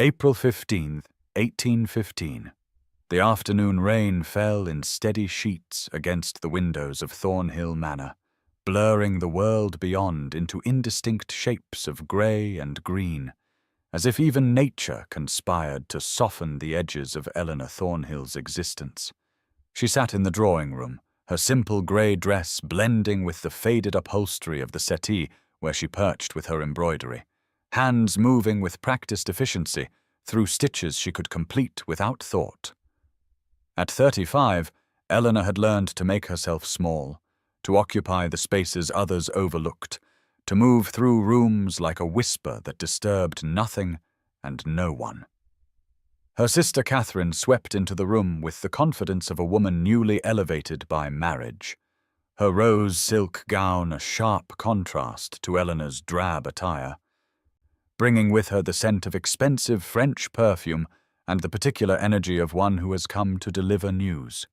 April 15th, 1815. The afternoon rain fell in steady sheets against the windows of Thornhill Manor, blurring the world beyond into indistinct shapes of grey and green, as if even nature conspired to soften the edges of Eleanor Thornhill's existence. She sat in the drawing-room, her simple grey dress blending with the faded upholstery of the settee where she perched with her embroidery, hands moving with practiced efficiency through stitches she could complete without thought. At 35, Eleanor had learned to make herself small, to occupy the spaces others overlooked, to move through rooms like a whisper that disturbed nothing and no one. Her sister Catherine swept into the room with the confidence of a woman newly elevated by marriage, her rose silk gown a sharp contrast to Eleanor's drab attire, bringing with her the scent of expensive French perfume and the particular energy of one who has come to deliver news.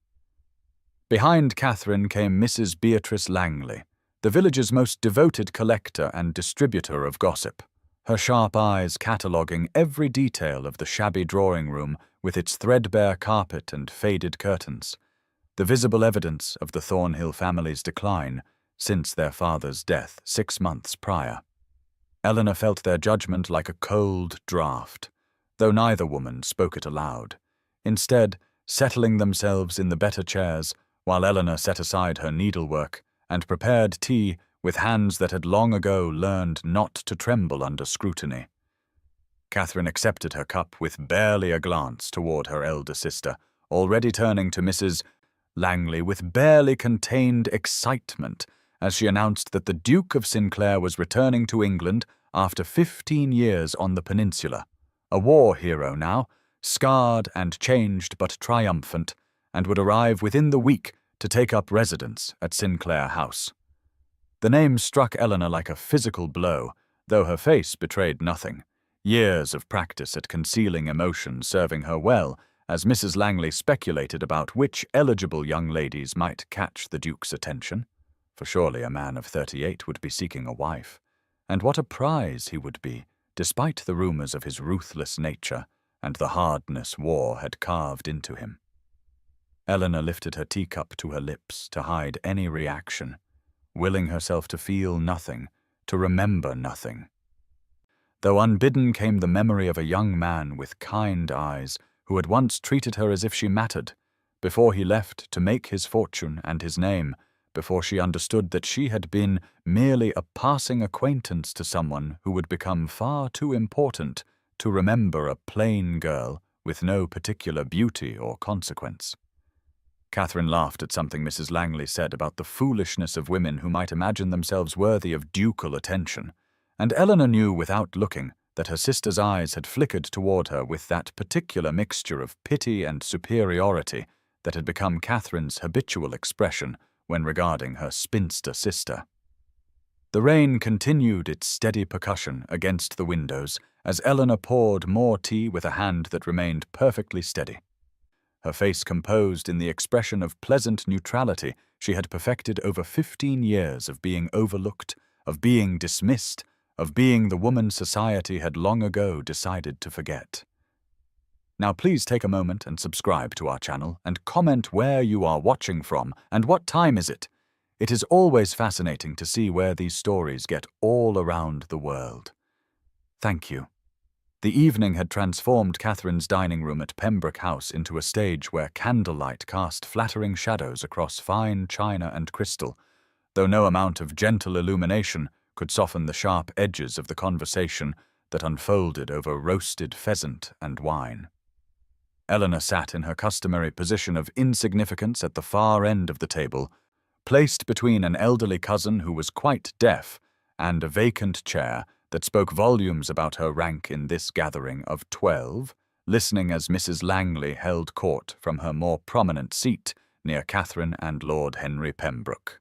Behind Catherine came Mrs. Beatrice Langley, the village's most devoted collector and distributor of gossip, her sharp eyes cataloguing every detail of the shabby drawing-room with its threadbare carpet and faded curtains, the visible evidence of the Thornhill family's decline since their father's death 6 months prior. Eleanor felt their judgment like a cold draught, though neither woman spoke it aloud, instead settling themselves in the better chairs while Eleanor set aside her needlework and prepared tea with hands that had long ago learned not to tremble under scrutiny. Catherine accepted her cup with barely a glance toward her elder sister, already turning to Mrs. Langley with barely contained excitement as she announced that the Duke of Sinclair was returning to England after 15 years on the peninsula, a war hero now, scarred and changed but triumphant, and would arrive within the week to take up residence at Sinclair House. The name struck Eleanor like a physical blow, though her face betrayed nothing, years of practice at concealing emotion serving her well as Mrs. Langley speculated about which eligible young ladies might catch the Duke's attention, for surely a man of 38 would be seeking a wife, and what a prize he would be, despite the rumors of his ruthless nature and the hardness war had carved into him. Eleanor lifted her teacup to her lips to hide any reaction, willing herself to feel nothing, to remember nothing. Though unbidden came the memory of a young man with kind eyes who had once treated her as if she mattered, before he left to make his fortune and his name, before she understood that she had been merely a passing acquaintance to someone who would become far too important to remember a plain girl with no particular beauty or consequence. Catherine laughed at something Mrs. Langley said about the foolishness of women who might imagine themselves worthy of ducal attention, and Eleanor knew without looking that her sister's eyes had flickered toward her with that particular mixture of pity and superiority that had become Catherine's habitual expression when regarding her spinster sister. The rain continued its steady percussion against the windows as Eleanor poured more tea with a hand that remained perfectly steady, her face composed in the expression of pleasant neutrality she had perfected over 15 years of being overlooked, of being dismissed, of being the woman society had long ago decided to forget. Now please take a moment and subscribe to our channel and comment where you are watching from and what time is it. It is always fascinating to see where these stories get all around the world. Thank you. The evening had transformed Catherine's dining room at Pembroke House into a stage where candlelight cast flattering shadows across fine china and crystal, though no amount of gentle illumination could soften the sharp edges of the conversation that unfolded over roasted pheasant and wine. Eleanor sat in her customary position of insignificance at the far end of the table, placed between an elderly cousin who was quite deaf and a vacant chair that spoke volumes about her rank in this gathering of 12, listening as Mrs. Langley held court from her more prominent seat near Catherine and Lord Henry Pembroke.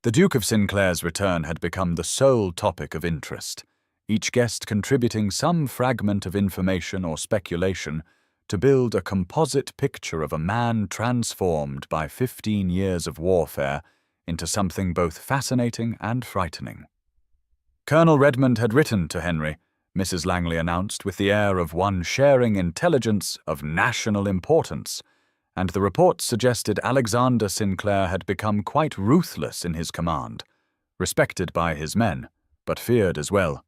The Duke of Sinclair's return had become the sole topic of interest, each guest contributing some fragment of information or speculation to build a composite picture of a man transformed by 15 years of warfare into something both fascinating and frightening. Colonel Redmond had written to Henry, Mrs. Langley announced with the air of one sharing intelligence of national importance, and the reports suggested Alexander Sinclair had become quite ruthless in his command, respected by his men, but feared as well.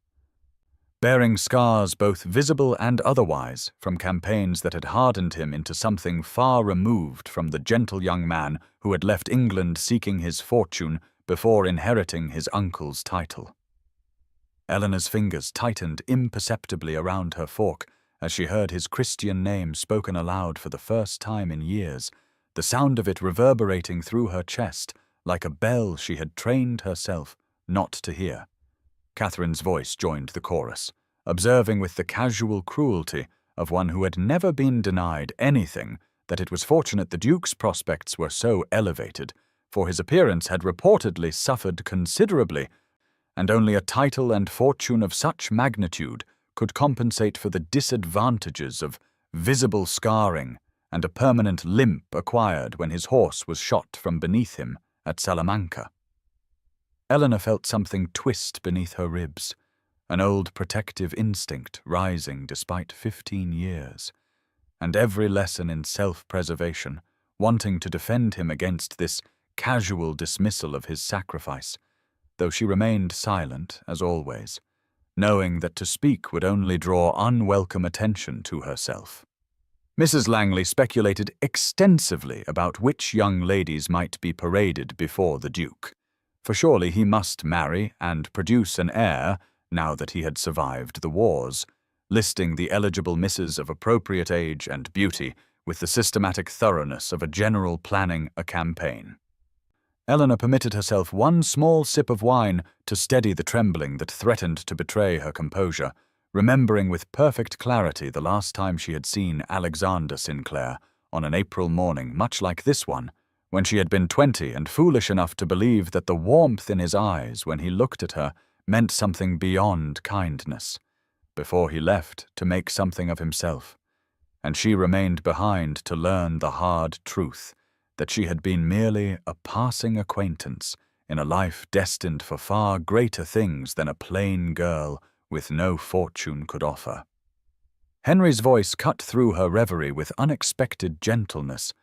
Bearing scars both visible and otherwise from campaigns that had hardened him into something far removed from the gentle young man who had left England seeking his fortune before inheriting his uncle's title. Eleanor's fingers tightened imperceptibly around her fork as she heard his Christian name spoken aloud for the first time in years, the sound of it reverberating through her chest like a bell she had trained herself not to hear. Catherine's voice joined the chorus, observing with the casual cruelty of one who had never been denied anything that it was fortunate the Duke's prospects were so elevated, for his appearance had reportedly suffered considerably, and only a title and fortune of such magnitude could compensate for the disadvantages of visible scarring and a permanent limp acquired when his horse was shot from beneath him at Salamanca. Eleanor felt something twist beneath her ribs, an old protective instinct rising despite 15 years, and every lesson in self-preservation, wanting to defend him against this casual dismissal of his sacrifice, though she remained silent, as always, knowing that to speak would only draw unwelcome attention to herself. Mrs. Langley speculated extensively about which young ladies might be paraded before the Duke, for surely he must marry and produce an heir now that he had survived the wars, listing the eligible misses of appropriate age and beauty with the systematic thoroughness of a general planning a campaign. Eleanor permitted herself one small sip of wine to steady the trembling that threatened to betray her composure, remembering with perfect clarity the last time she had seen Alexander Sinclair on an April morning much like this one, when she had been 20 and foolish enough to believe that the warmth in his eyes when he looked at her meant something beyond kindness, before he left to make something of himself, and she remained behind to learn the hard truth that she had been merely a passing acquaintance in a life destined for far greater things than a plain girl with no fortune could offer. Henry's voice cut through her reverie with unexpected gentleness,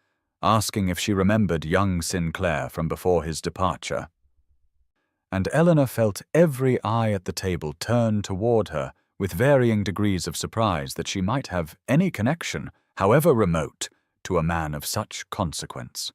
asking if she remembered young Sinclair from before his departure. And Eleanor felt every eye at the table turn toward her with varying degrees of surprise that she might have any connection, however remote, to a man of such consequence.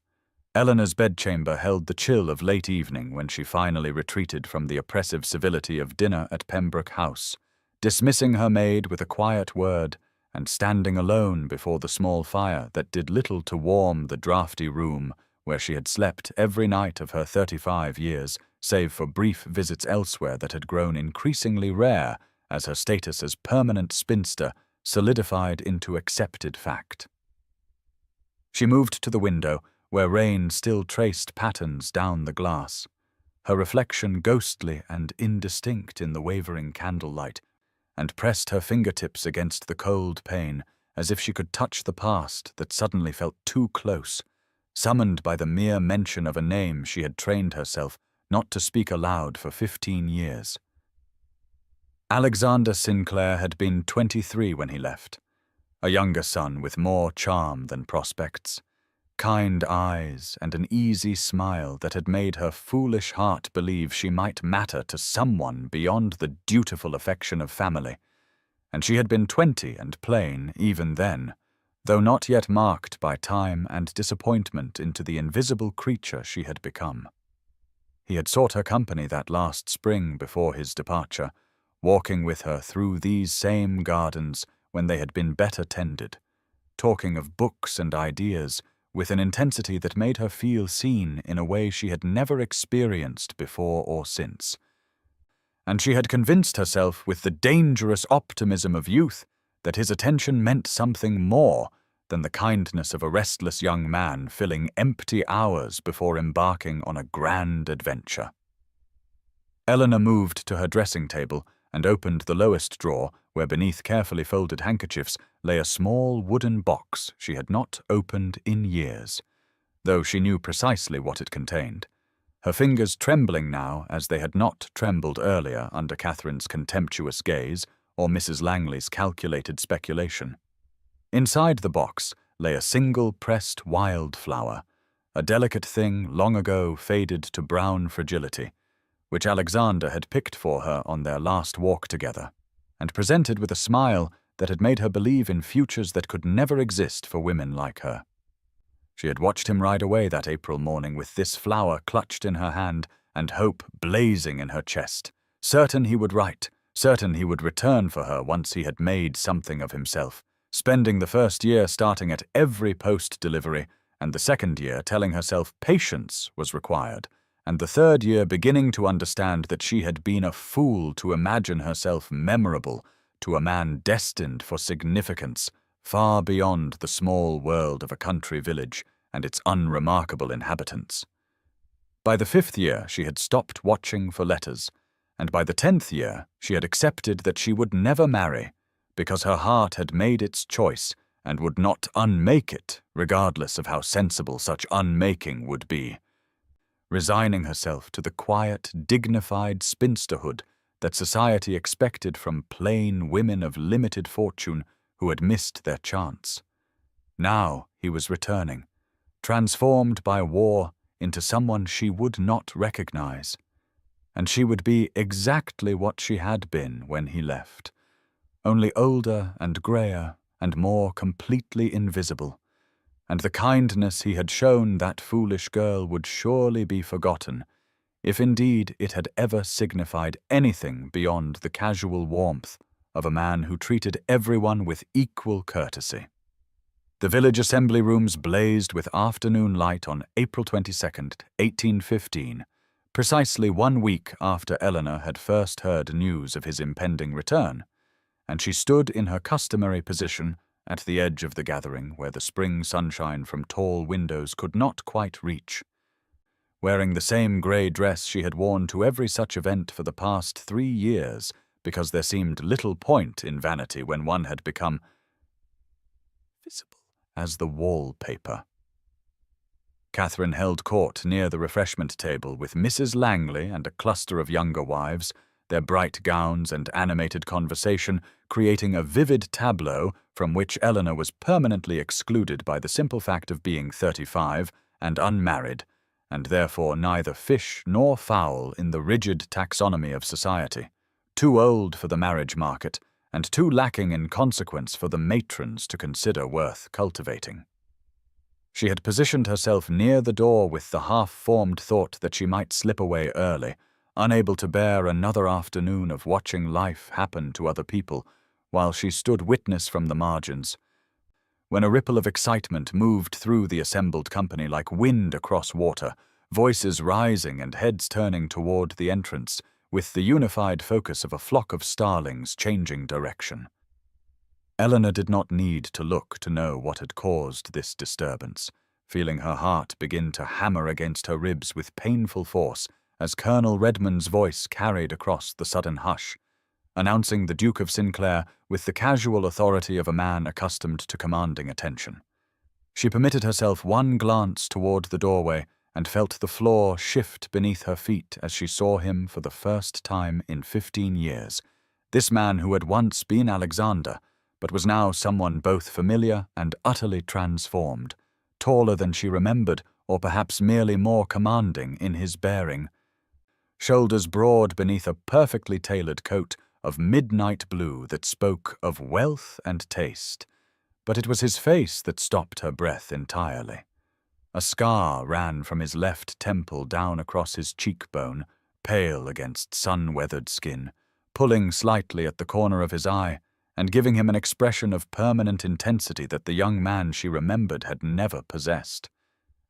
Eleanor's bedchamber held the chill of late evening when she finally retreated from the oppressive civility of dinner at Pembroke House, dismissing her maid with a quiet word and standing alone before the small fire that did little to warm the draughty room where she had slept every night of her 35 years, save for brief visits elsewhere that had grown increasingly rare as her status as permanent spinster solidified into accepted fact. She moved to the window, where rain still traced patterns down the glass, her reflection ghostly and indistinct in the wavering candlelight, and pressed her fingertips against the cold pane as if she could touch the past that suddenly felt too close, summoned by the mere mention of a name she had trained herself not to speak aloud for 15 years. Alexander Sinclair had been 23 when he left, a younger son with more charm than prospects, kind eyes and an easy smile that had made her foolish heart believe she might matter to someone beyond the dutiful affection of family, and she had been 20 and plain even then, though not yet marked by time and disappointment into the invisible creature she had become. He had sought her company that last spring before his departure, walking with her through these same gardens when they had been better tended, talking of books and ideas with an intensity that made her feel seen in a way she had never experienced before or since. And she had convinced herself with the dangerous optimism of youth that his attention meant something more than the kindness of a restless young man filling empty hours before embarking on a grand adventure. Eleanor moved to her dressing table and opened the lowest drawer, where beneath carefully folded handkerchiefs lay a small wooden box she had not opened in years, though she knew precisely what it contained, her fingers trembling now as they had not trembled earlier under Catherine's contemptuous gaze or Mrs. Langley's calculated speculation. Inside the box lay a single pressed wildflower, a delicate thing long ago faded to brown fragility, which Alexander had picked for her on their last walk together, and presented with a smile that had made her believe in futures that could never exist for women like her. She had watched him ride away that April morning with this flower clutched in her hand and hope blazing in her chest, certain he would write, certain he would return for her once he had made something of himself, spending the first year starting at every post-delivery, and the second year telling herself patience was required, and the third year beginning to understand that she had been a fool to imagine herself memorable to a man destined for significance far beyond the small world of a country village and its unremarkable inhabitants. By the 5th year she had stopped watching for letters, and by the 10th year she had accepted that she would never marry, because her heart had made its choice and would not unmake it, regardless of how sensible such unmaking would be, resigning herself to the quiet, dignified spinsterhood that society expected from plain women of limited fortune who had missed their chance. Now he was returning, transformed by war into someone she would not recognize, and she would be exactly what she had been when he left, only older and greyer and more completely invisible, and the kindness he had shown that foolish girl would surely be forgotten, if indeed it had ever signified anything beyond the casual warmth of a man who treated everyone with equal courtesy. The village assembly rooms blazed with afternoon light on April 22nd, 1815, precisely 1 week after Eleanor had first heard news of his impending return, and she stood in her customary position at the edge of the gathering where the spring sunshine from tall windows could not quite reach, wearing the same grey dress she had worn to every such event for the past 3 years, because there seemed little point in vanity when one had become visible as the wallpaper. Catherine held court near the refreshment table with Mrs. Langley and a cluster of younger wives, their bright gowns and animated conversation creating a vivid tableau from which Eleanor was permanently excluded by the simple fact of being 35 and unmarried, and therefore neither fish nor fowl in the rigid taxonomy of society, too old for the marriage market, and too lacking in consequence for the matrons to consider worth cultivating. She had positioned herself near the door with the half-formed thought that she might slip away early, unable to bear another afternoon of watching life happen to other people, while she stood witness from the margins, when a ripple of excitement moved through the assembled company like wind across water, voices rising and heads turning toward the entrance, with the unified focus of a flock of starlings changing direction. Eleanor did not need to look to know what had caused this disturbance, feeling her heart begin to hammer against her ribs with painful force as Colonel Redmond's voice carried across the sudden hush, announcing the Duke of Sinclair with the casual authority of a man accustomed to commanding attention. She permitted herself one glance toward the doorway and felt the floor shift beneath her feet as she saw him for the first time in 15 years, this man who had once been Alexander, but was now someone both familiar and utterly transformed, taller than she remembered, or perhaps merely more commanding in his bearing. Shoulders broad beneath a perfectly tailored coat of midnight blue that spoke of wealth and taste, but it was his face that stopped her breath entirely. A scar ran from his left temple down across his cheekbone, pale against sun-weathered skin, pulling slightly at the corner of his eye, and giving him an expression of permanent intensity that the young man she remembered had never possessed.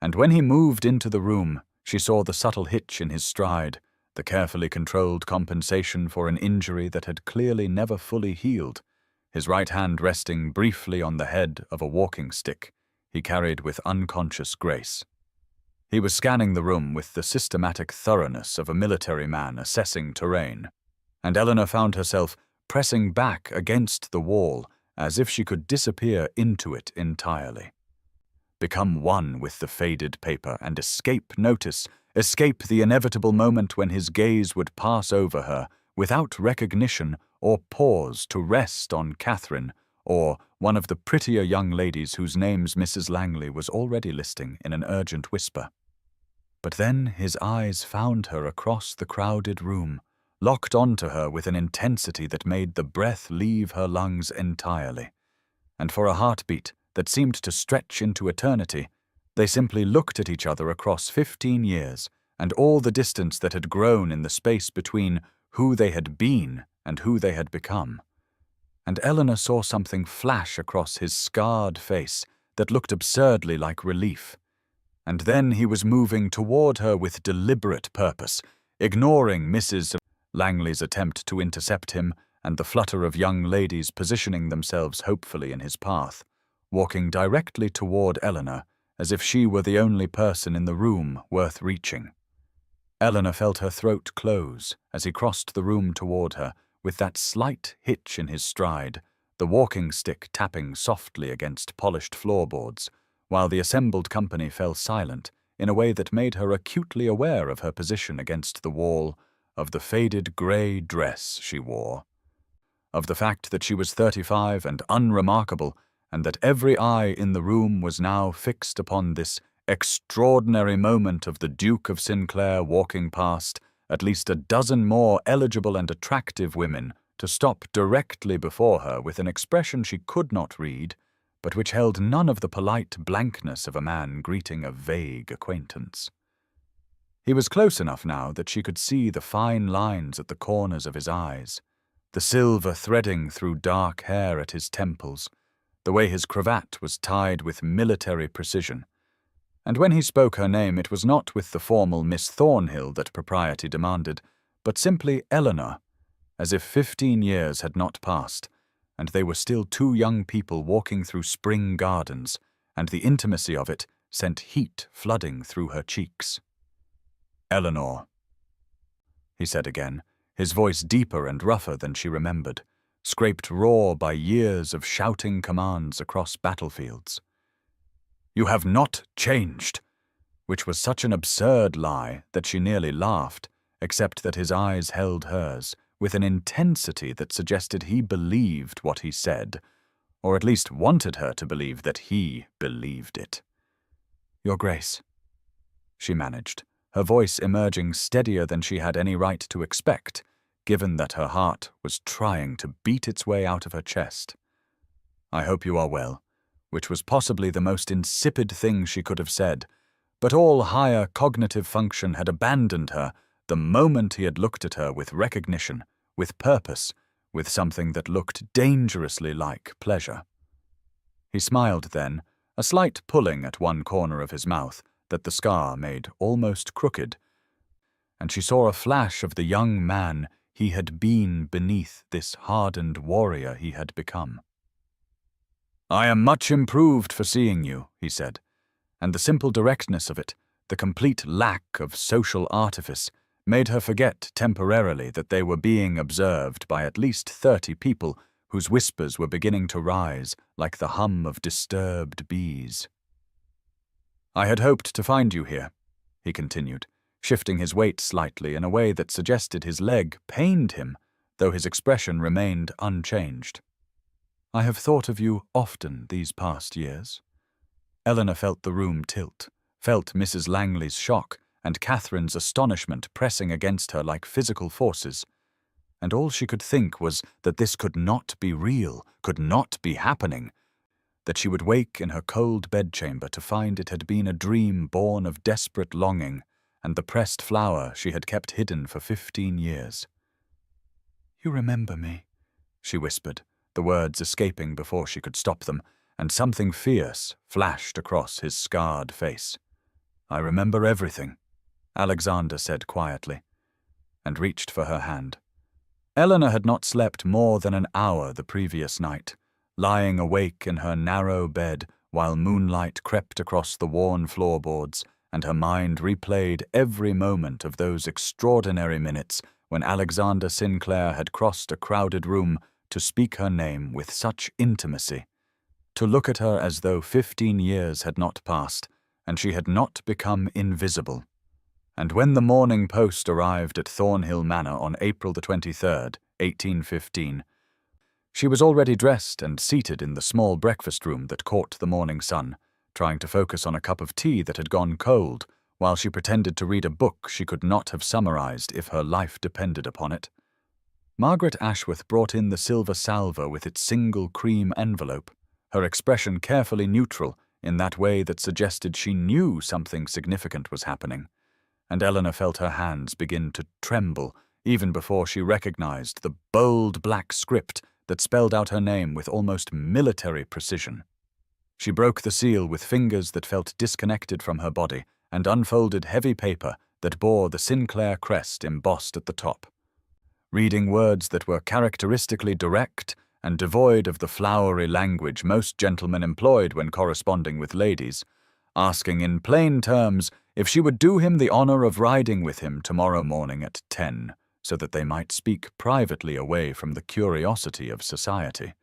And when he moved into the room, she saw the subtle hitch in his stride, the carefully controlled compensation for an injury that had clearly never fully healed, his right hand resting briefly on the head of a walking stick he carried with unconscious grace. He was scanning the room with the systematic thoroughness of a military man assessing terrain, and Eleanor found herself pressing back against the wall as if she could disappear into it entirely, become one with the faded paper and escape notice, escape the inevitable moment when his gaze would pass over her without recognition or pause to rest on Catherine, or one of the prettier young ladies whose names Mrs. Langley was already listing in an urgent whisper. But then his eyes found her across the crowded room, locked onto her with an intensity that made the breath leave her lungs entirely. And for a heartbeat that seemed to stretch into eternity, they simply looked at each other across 15 years and all the distance that had grown in the space between who they had been and who they had become. And Eleanor saw something flash across his scarred face that looked absurdly like relief. And then he was moving toward her with deliberate purpose, ignoring Mrs. Langley's attempt to intercept him and the flutter of young ladies positioning themselves hopefully in his path, walking directly toward Eleanor as if she were the only person in the room worth reaching. Eleanor felt her throat close as he crossed the room toward her, with that slight hitch in his stride, the walking stick tapping softly against polished floorboards, while the assembled company fell silent in a way that made her acutely aware of her position against the wall, of the faded grey dress she wore, of the fact that she was 35 and unremarkable, and that every eye in the room was now fixed upon this extraordinary moment of the Duke of Sinclair walking past at least a dozen more eligible and attractive women to stop directly before her with an expression she could not read, but which held none of the polite blankness of a man greeting a vague acquaintance. He was close enough now that she could see the fine lines at the corners of his eyes, the silver threading through dark hair at his temples, the way his cravat was tied with military precision. And when he spoke her name, it was not with the formal Miss Thornhill that propriety demanded, but simply Eleanor, as if 15 years had not passed, and they were still two young people walking through spring gardens, and the intimacy of it sent heat flooding through her cheeks. "Eleanor," he said again, his voice deeper and rougher than she remembered, scraped raw by years of shouting commands across battlefields. "You have not changed," which was such an absurd lie that she nearly laughed, except that his eyes held hers with an intensity that suggested he believed what he said, or at least wanted her to believe that he believed it. "Your Grace," she managed, her voice emerging steadier than she had any right to expect, given that her heart was trying to beat its way out of her chest. "I hope you are well," which was possibly the most insipid thing she could have said, but all higher cognitive function had abandoned her the moment he had looked at her with recognition, with purpose, with something that looked dangerously like pleasure. He smiled then, a slight pulling at one corner of his mouth that the scar made almost crooked, and she saw a flash of the young man he had been beneath this hardened warrior he had become. "I am much improved for seeing you," he said, and the simple directness of it, the complete lack of social artifice, made her forget temporarily that they were being observed by at least 30 people whose whispers were beginning to rise like the hum of disturbed bees. "I had hoped to find you here," he continued, shifting his weight slightly in a way that suggested his leg pained him, though his expression remained unchanged. "I have thought of you often these past years." Eleanor felt the room tilt, felt Mrs. Langley's shock and Catherine's astonishment pressing against her like physical forces, and all she could think was that this could not be real, could not be happening, that she would wake in her cold bedchamber to find it had been a dream born of desperate longing and the pressed flower she had kept hidden for 15 years. "You remember me," she whispered, the words escaping before she could stop them, and something fierce flashed across his scarred face. "I remember everything," Alexander said quietly, and reached for her hand. Eleanor had not slept more than an hour the previous night, lying awake in her narrow bed while moonlight crept across the worn floorboards, and her mind replayed every moment of those extraordinary minutes when Alexander Sinclair had crossed a crowded room to speak her name with such intimacy, to look at her as though 15 years had not passed, and she had not become invisible. And when the Morning Post arrived at Thornhill Manor on April the 23rd, 1815. She was already dressed and seated in the small breakfast room that caught the morning sun, trying to focus on a cup of tea that had gone cold, while she pretended to read a book she could not have summarized if her life depended upon it. Margaret Ashworth brought in the silver salver with its single cream envelope, her expression carefully neutral in that way that suggested she knew something significant was happening, and Eleanor felt her hands begin to tremble even before she recognized the bold black script that spelled out her name with almost military precision. She broke the seal with fingers that felt disconnected from her body and unfolded heavy paper that bore the Sinclair crest embossed at the top. Reading words that were characteristically direct and devoid of the flowery language most gentlemen employed when corresponding with ladies, asking in plain terms if she would do him the honor of riding with him tomorrow morning at 10, so that they might speak privately away from the curiosity of society.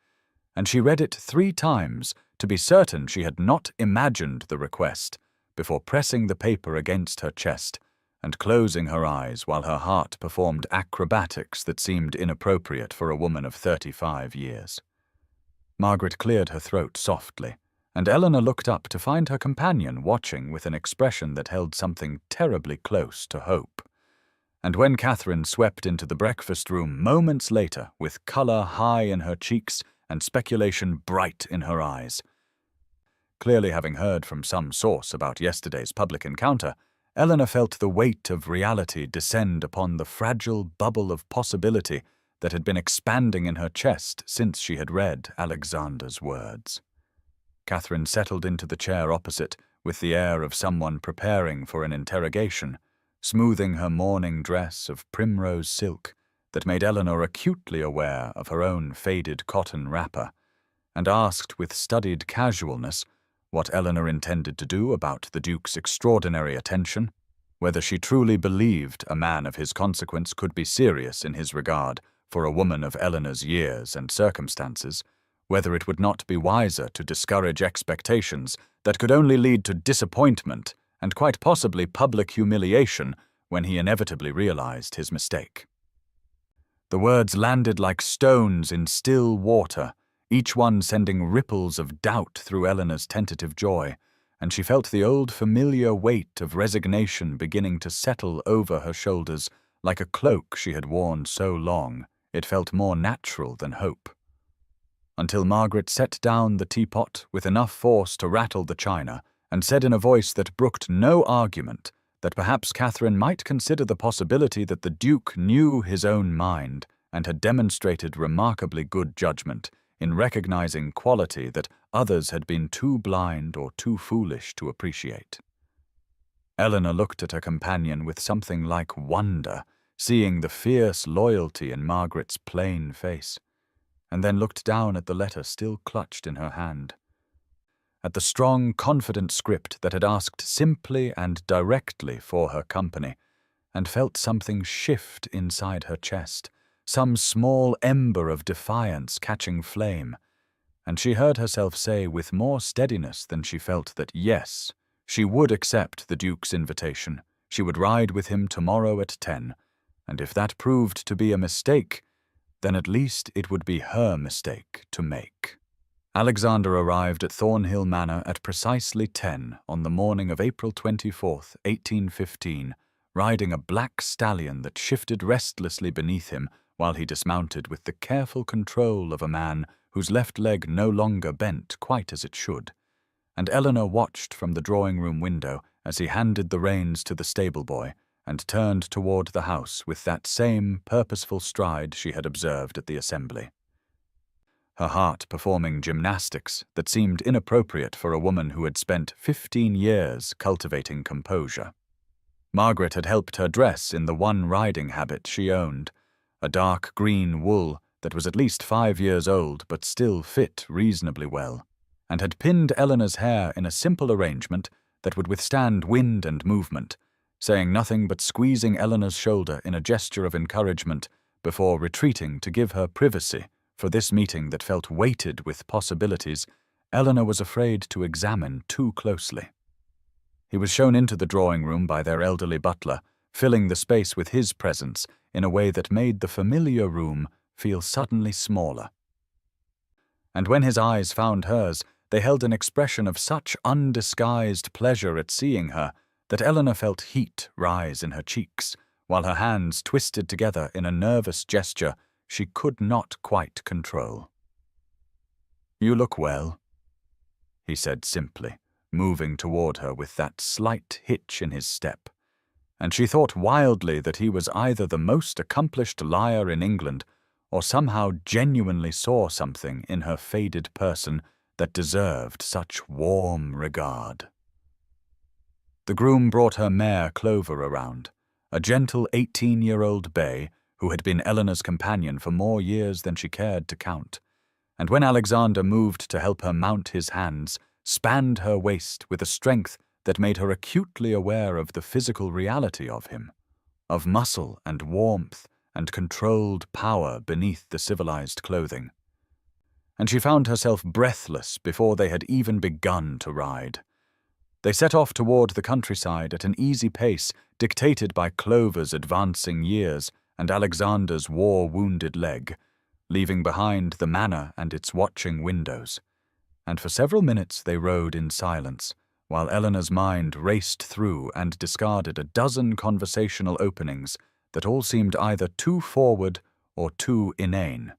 And she read it 3 times to be certain she had not imagined the request, before pressing the paper against her chest and closing her eyes while her heart performed acrobatics that seemed inappropriate for a woman of 35 years. Margaret cleared her throat softly, and Eleanor looked up to find her companion watching with an expression that held something terribly close to hope. And when Catherine swept into the breakfast room moments later with color high in her cheeks and speculation bright in her eyes, clearly having heard from some source about yesterday's public encounter, Eleanor felt the weight of reality descend upon the fragile bubble of possibility that had been expanding in her chest since she had read Alexander's words. Catherine settled into the chair opposite with the air of someone preparing for an interrogation, smoothing her morning dress of primrose silk that made Eleanor acutely aware of her own faded cotton wrapper, and asked with studied casualness what Eleanor intended to do about the Duke's extraordinary attention, whether she truly believed a man of his consequence could be serious in his regard for a woman of Eleanor's years and circumstances, whether it would not be wiser to discourage expectations that could only lead to disappointment and quite possibly public humiliation when he inevitably realized his mistake. The words landed like stones in still water, each one sending ripples of doubt through Eleanor's tentative joy, and she felt the old familiar weight of resignation beginning to settle over her shoulders like a cloak she had worn so long it felt more natural than hope. Until Margaret set down the teapot with enough force to rattle the china and said in a voice that brooked no argument that perhaps Catherine might consider the possibility that the Duke knew his own mind and had demonstrated remarkably good judgment in recognizing quality that others had been too blind or too foolish to appreciate. Eleanor looked at her companion with something like wonder, seeing the fierce loyalty in Margaret's plain face, and then looked down at the letter still clutched in her hand, at the strong, confident script that had asked simply and directly for her company, and felt something shift inside her chest, some small ember of defiance catching flame, and she heard herself say with more steadiness than she felt that yes, she would accept the Duke's invitation, she would ride with him tomorrow at 10, and if that proved to be a mistake, then at least it would be her mistake to make. Alexander arrived at Thornhill Manor at precisely 10 on the morning of April 24th, 1815, riding a black stallion that shifted restlessly beneath him while he dismounted with the careful control of a man whose left leg no longer bent quite as it should, and Eleanor watched from the drawing-room window as he handed the reins to the stable-boy and turned toward the house with that same purposeful stride she had observed at the assembly, her heart performing gymnastics that seemed inappropriate for a woman who had spent 15 years cultivating composure. Margaret had helped her dress in the one riding habit she owned, a dark green wool that was at least 5 years old but still fit reasonably well, and had pinned Eleanor's hair in a simple arrangement that would withstand wind and movement, saying nothing but squeezing Eleanor's shoulder in a gesture of encouragement before retreating to give her privacy for this meeting that felt weighted with possibilities Eleanor was afraid to examine too closely. He was shown into the drawing-room by their elderly butler, filling the space with his presence in a way that made the familiar room feel suddenly smaller. And when his eyes found hers, they held an expression of such undisguised pleasure at seeing her that Eleanor felt heat rise in her cheeks, while her hands twisted together in a nervous gesture she could not quite control. "You look well," he said simply, moving toward her with that slight hitch in his step, and she thought wildly that he was either the most accomplished liar in England or somehow genuinely saw something in her faded person that deserved such warm regard. The groom brought her mare Clover around, a gentle 18-year-old bay who had been Eleanor's companion for more years than she cared to count, and when Alexander moved to help her mount his hands, spanned her waist with a strength that made her acutely aware of the physical reality of him, of muscle and warmth and controlled power beneath the civilized clothing. And she found herself breathless before they had even begun to ride. They set off toward the countryside at an easy pace dictated by Clover's advancing years and Alexander's war-wounded leg, leaving behind the manor and its watching windows. And for several minutes they rode in silence, while Eleanor's mind raced through and discarded a dozen conversational openings that all seemed either too forward or too inane.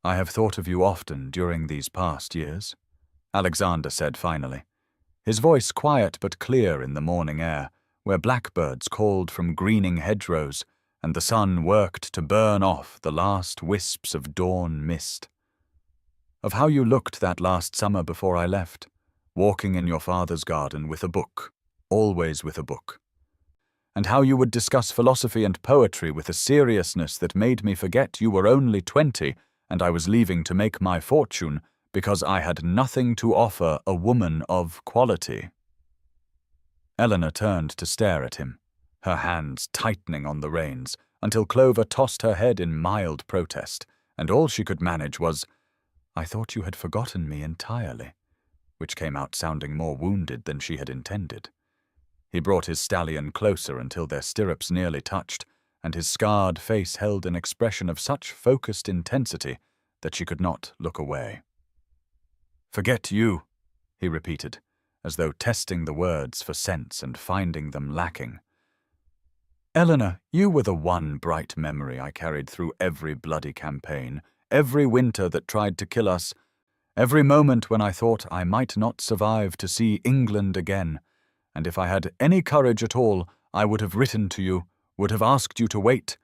"I have thought of you often during these past years," Alexander said finally, his voice quiet but clear in the morning air, where blackbirds called from greening hedgerows and the sun worked to burn off the last wisps of dawn mist. "Of how you looked that last summer before I left, walking in your father's garden with a book, always with a book. And how you would discuss philosophy and poetry with a seriousness that made me forget you were only 20 and I was leaving to make my fortune because I had nothing to offer a woman of quality." Eleanor turned to stare at him, her hands tightening on the reins, until Clover tossed her head in mild protest, and all she could manage was, "I thought you had forgotten me entirely," which came out sounding more wounded than she had intended. He brought his stallion closer until their stirrups nearly touched, and his scarred face held an expression of such focused intensity that she could not look away. "Forget you," he repeated, as though testing the words for sense and finding them lacking. "Eleanor, you were the one bright memory I carried through every bloody campaign, every winter that tried to kill us, every moment when I thought I might not survive to see England again, and if I had any courage at all, I would have written to you, would have asked you to wait,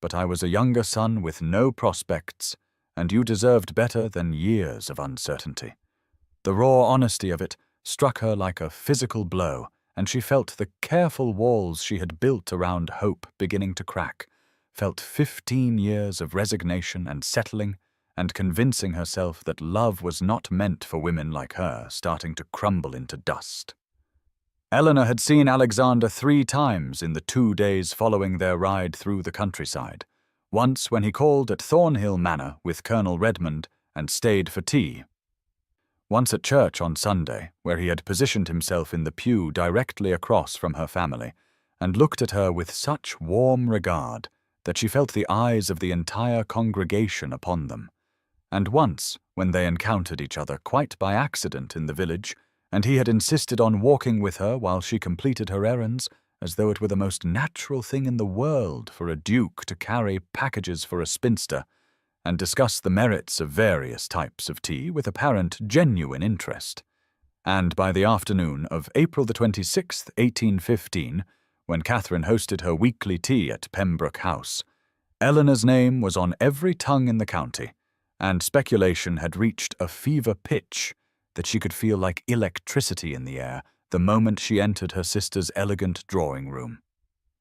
but I was a younger son with no prospects, and you deserved better than years of uncertainty." The raw honesty of it struck her like a physical blow, and she felt the careful walls she had built around hope beginning to crack, felt 15 years of resignation and settling, and convincing herself that love was not meant for women like her starting to crumble into dust. Eleanor had seen Alexander 3 times in the 2 days following their ride through the countryside, once when he called at Thornhill Manor with Colonel Redmond and stayed for tea, once at church on Sunday, where he had positioned himself in the pew directly across from her family, and looked at her with such warm regard that she felt the eyes of the entire congregation upon them, and once when they encountered each other quite by accident in the village, and he had insisted on walking with her while she completed her errands, as though it were the most natural thing in the world for a duke to carry packages for a spinster, and discuss the merits of various types of tea with apparent genuine interest. And by the afternoon of April the 26th, 1815, when Catherine hosted her weekly tea at Pembroke House, Eleanor's name was on every tongue in the county, and speculation had reached a fever pitch that she could feel like electricity in the air the moment she entered her sister's elegant drawing-room.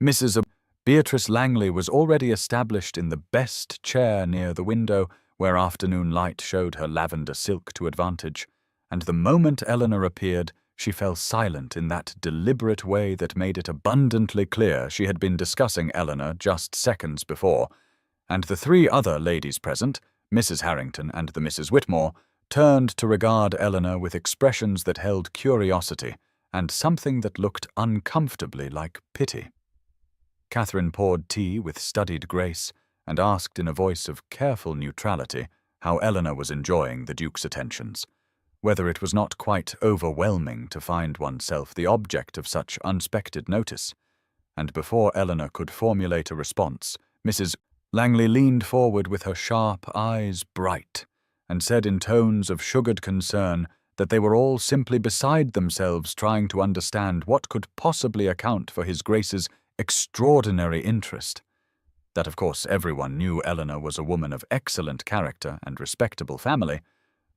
Mrs. Beatrice Langley was already established in the best chair near the window, where afternoon light showed her lavender silk to advantage, and the moment Eleanor appeared, she fell silent in that deliberate way that made it abundantly clear she had been discussing Eleanor just seconds before, and the 3 other ladies present, Mrs. Harrington and the Misses Whitmore, turned to regard Eleanor with expressions that held curiosity and something that looked uncomfortably like pity. Catherine poured tea with studied grace, and asked in a voice of careful neutrality how Eleanor was enjoying the Duke's attentions, whether it was not quite overwhelming to find oneself the object of such unexpected notice. And before Eleanor could formulate a response, Mrs. Langley leaned forward with her sharp eyes bright, and said in tones of sugared concern that they were all simply beside themselves trying to understand what could possibly account for his Grace's extraordinary interest. That, of course, everyone knew Eleanor was a woman of excellent character and respectable family,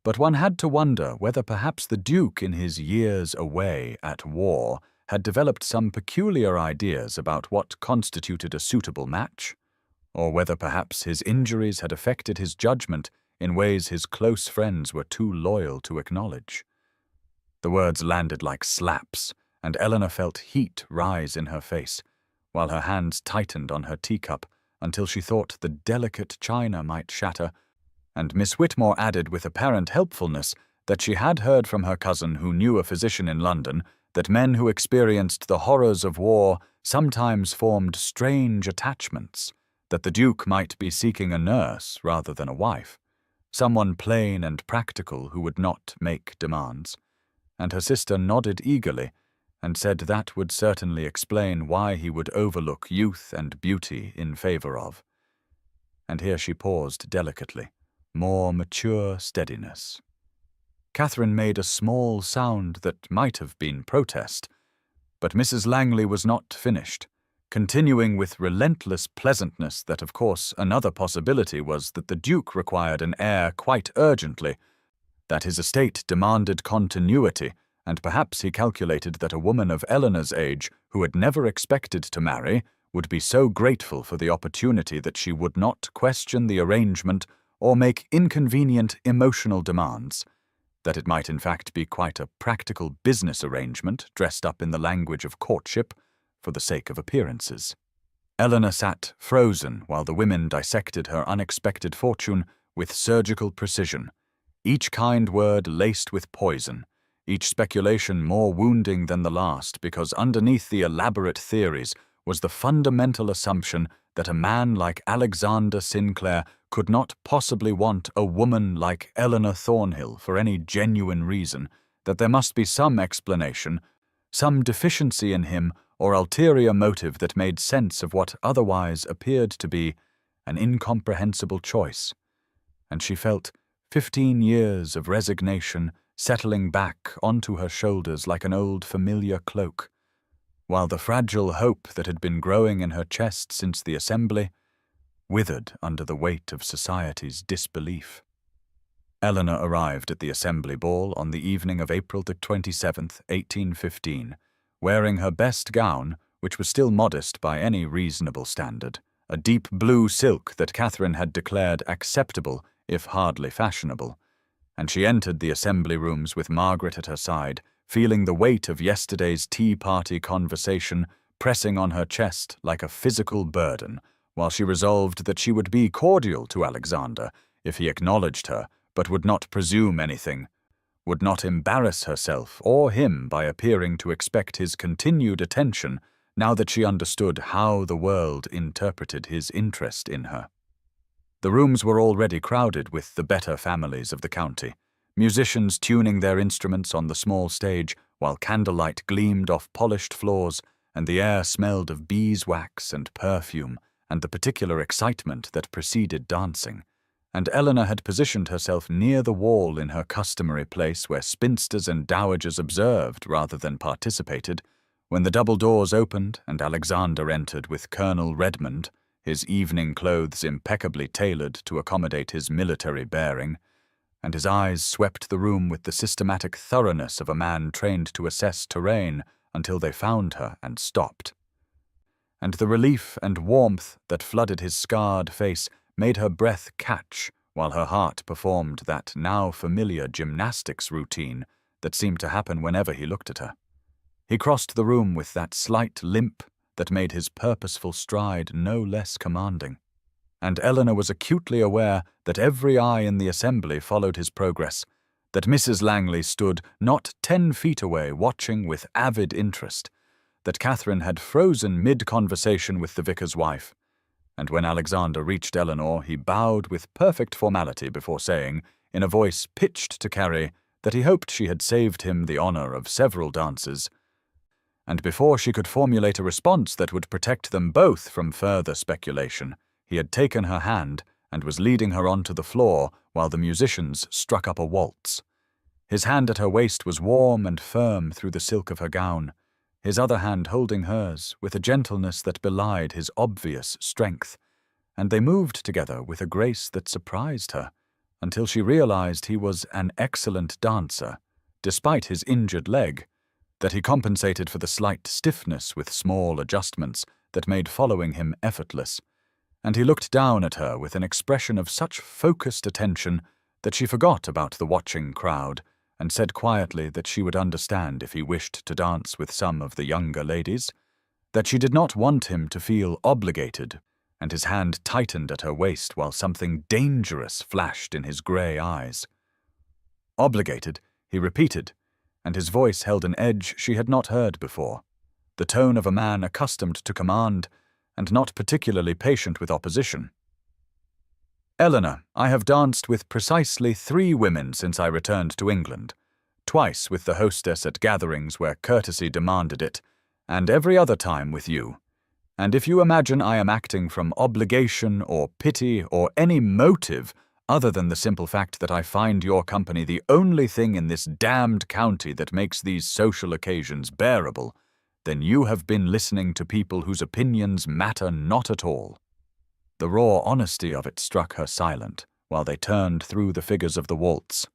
but one had to wonder whether perhaps the Duke, in his years away at war, had developed some peculiar ideas about what constituted a suitable match, or whether perhaps his injuries had affected his judgment in ways his close friends were too loyal to acknowledge. The words landed like slaps, and Eleanor felt heat rise in her face, while her hands tightened on her teacup until she thought the delicate china might shatter, and Miss Whitmore added with apparent helpfulness that she had heard from her cousin, who knew a physician in London, that men who experienced the horrors of war sometimes formed strange attachments, that the Duke might be seeking a nurse rather than a wife, someone plain and practical who would not make demands. And her sister nodded eagerly and said that would certainly explain why he would overlook youth and beauty in favor of. And here she paused delicately, more mature steadiness. Catherine made a small sound that might have been protest, but Mrs. Langley was not finished, continuing with relentless pleasantness that, of course, another possibility was that the Duke required an heir quite urgently, that his estate demanded continuity, and perhaps he calculated that a woman of Eleanor's age, who had never expected to marry, would be so grateful for the opportunity that she would not question the arrangement or make inconvenient emotional demands, that it might in fact be quite a practical business arrangement dressed up in the language of courtship for the sake of appearances. Eleanor sat frozen while the women dissected her unexpected fortune with surgical precision, each kind word laced with poison, each speculation more wounding than the last, because underneath the elaborate theories was the fundamental assumption that a man like Alexander Sinclair could not possibly want a woman like Eleanor Thornhill for any genuine reason, that there must be some explanation, some deficiency in him or ulterior motive that made sense of what otherwise appeared to be an incomprehensible choice. And she felt 15 years of resignation settling back onto her shoulders like an old familiar cloak, while the fragile hope that had been growing in her chest since the assembly withered under the weight of society's disbelief. Eleanor arrived at the assembly ball on the evening of April the 27th, 1815, wearing her best gown, which was still modest by any reasonable standard, a deep blue silk that Catherine had declared acceptable if hardly fashionable, and she entered the assembly rooms with Margaret at her side, feeling the weight of yesterday's tea-party conversation pressing on her chest like a physical burden, while she resolved that she would be cordial to Alexander if he acknowledged her, but would not presume anything, would not embarrass herself or him by appearing to expect his continued attention now that she understood how the world interpreted his interest in her. The rooms were already crowded with the better families of the county, musicians tuning their instruments on the small stage while candlelight gleamed off polished floors and the air smelled of beeswax and perfume and the particular excitement that preceded dancing, and Eleanor had positioned herself near the wall in her customary place where spinsters and dowagers observed rather than participated, when the double doors opened and Alexander entered with Colonel Redmond, his evening clothes impeccably tailored to accommodate his military bearing, and his eyes swept the room with the systematic thoroughness of a man trained to assess terrain until they found her and stopped. And the relief and warmth that flooded his scarred face made her breath catch while her heart performed that now familiar gymnastics routine that seemed to happen whenever he looked at her. He crossed the room with that slight limp that made his purposeful stride no less commanding, and Eleanor was acutely aware that every eye in the assembly followed his progress, that Mrs. Langley stood not 10 feet away watching with avid interest, that Catherine had frozen mid-conversation with the vicar's wife, and when Alexander reached Eleanor, he bowed with perfect formality before saying, in a voice pitched to carry, that he hoped she had saved him the honor of several dances. And before she could formulate a response that would protect them both from further speculation, he had taken her hand and was leading her onto the floor while the musicians struck up a waltz. His hand at her waist was warm and firm through the silk of her gown, his other hand holding hers with a gentleness that belied his obvious strength, and they moved together with a grace that surprised her, until she realized he was an excellent dancer, despite his injured leg, that he compensated for the slight stiffness with small adjustments that made following him effortless, and he looked down at her with an expression of such focused attention that she forgot about the watching crowd and said quietly that she would understand if he wished to dance with some of the younger ladies, that she did not want him to feel obligated, and his hand tightened at her waist while something dangerous flashed in his grey eyes. Obligated, he repeated, and his voice held an edge she had not heard before, the tone of a man accustomed to command and not particularly patient with opposition. Eleanor, I have danced with precisely 3 women since I returned to England, twice with the hostess at gatherings where courtesy demanded it, and every other time with you. And if you imagine I am acting from obligation or pity or any motive other than the simple fact that I find your company the only thing in this damned county that makes these social occasions bearable, then you have been listening to people whose opinions matter not at all. The raw honesty of it struck her silent, while they turned through the figures of the waltz.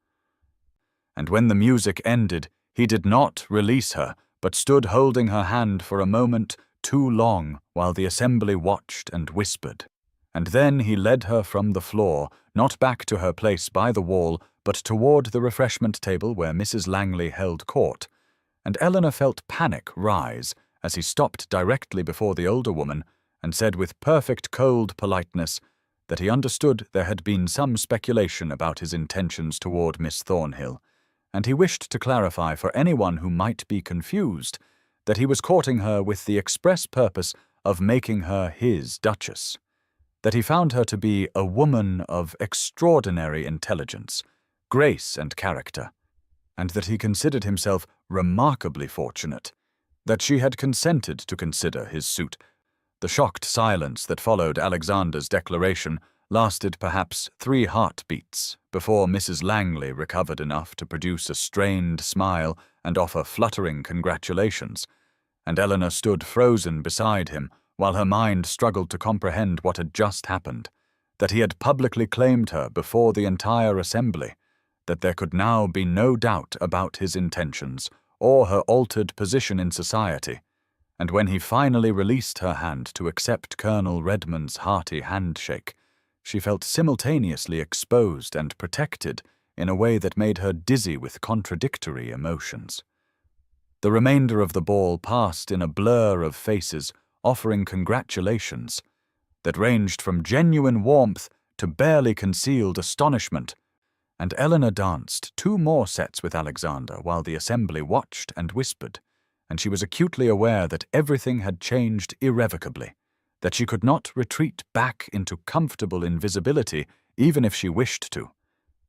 And when the music ended, he did not release her, but stood holding her hand for a moment too long while the assembly watched and whispered. And then he led her from the floor, not back to her place by the wall, but toward the refreshment table where Mrs. Langley held court, and Eleanor felt panic rise as he stopped directly before the older woman and said with perfect cold politeness that he understood there had been some speculation about his intentions toward Miss Thornhill, and he wished to clarify for anyone who might be confused that he was courting her with the express purpose of making her his duchess, that he found her to be a woman of extraordinary intelligence, grace and character, and that he considered himself remarkably fortunate that she had consented to consider his suit. The shocked silence that followed Alexander's declaration lasted perhaps 3 heartbeats before Mrs. Langley recovered enough to produce a strained smile and offer fluttering congratulations, and Eleanor stood frozen beside him while her mind struggled to comprehend what had just happened, that he had publicly claimed her before the entire assembly, that there could now be no doubt about his intentions or her altered position in society, and when he finally released her hand to accept Colonel Redmond's hearty handshake, she felt simultaneously exposed and protected in a way that made her dizzy with contradictory emotions. The remainder of the ball passed in a blur of faces offering congratulations that ranged from genuine warmth to barely concealed astonishment, and Eleanor danced 2 more sets with Alexander while the assembly watched and whispered, and she was acutely aware that everything had changed irrevocably, that she could not retreat back into comfortable invisibility even if she wished to,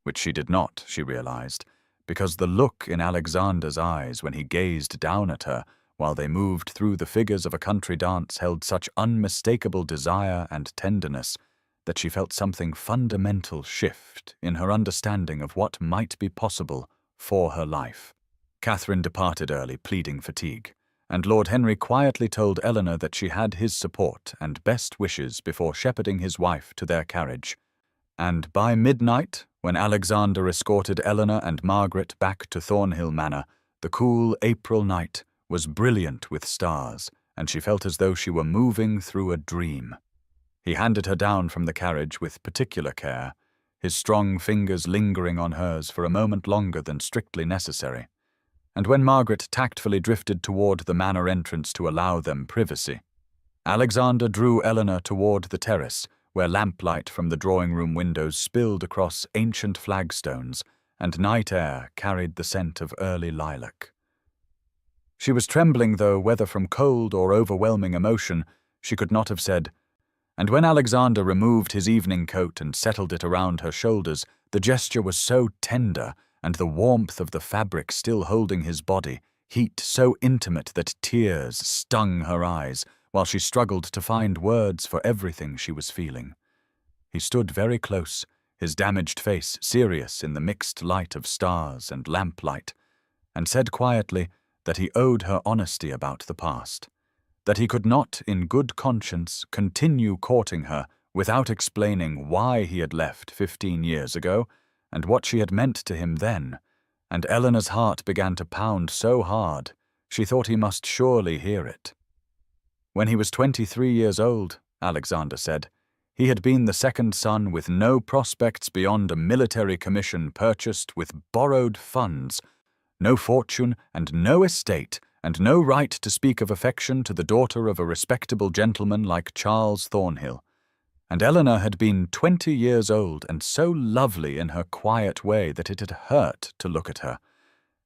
which she did not, she realized, because the look in Alexander's eyes when he gazed down at her while they moved through the figures of a country dance held such unmistakable desire and tenderness that she felt something fundamental shift in her understanding of what might be possible for her life. Catherine departed early, pleading fatigue, and Lord Henry quietly told Eleanor that she had his support and best wishes before shepherding his wife to their carriage. And by midnight, when Alexander escorted Eleanor and Margaret back to Thornhill Manor, the cool April night was brilliant with stars, and she felt as though she were moving through a dream. He handed her down from the carriage with particular care, his strong fingers lingering on hers for a moment longer than strictly necessary, and when Margaret tactfully drifted toward the manor entrance to allow them privacy, Alexander drew Eleanor toward the terrace, where lamplight from the drawing-room windows spilled across ancient flagstones, and night air carried the scent of early lilac. She was trembling, though, whether from cold or overwhelming emotion, she could not have said, And when Alexander removed his evening coat and settled it around her shoulders, the gesture was so tender, and the warmth of the fabric still holding his body, heat so intimate that tears stung her eyes, while she struggled to find words for everything she was feeling. He stood very close, his damaged face serious in the mixed light of stars and lamplight, and said quietly that he owed her honesty about the past, that he could not, in good conscience, continue courting her without explaining why he had left 15 years ago and what she had meant to him then, and Eleanor's heart began to pound so hard she thought he must surely hear it. When he was 23 years old, Alexander said, he had been the second son with no prospects beyond a military commission purchased with borrowed funds, no fortune and no estate, and no right to speak of affection to the daughter of a respectable gentleman like Charles Thornhill. And Eleanor had been 20 years old and so lovely in her quiet way that it had hurt to look at her.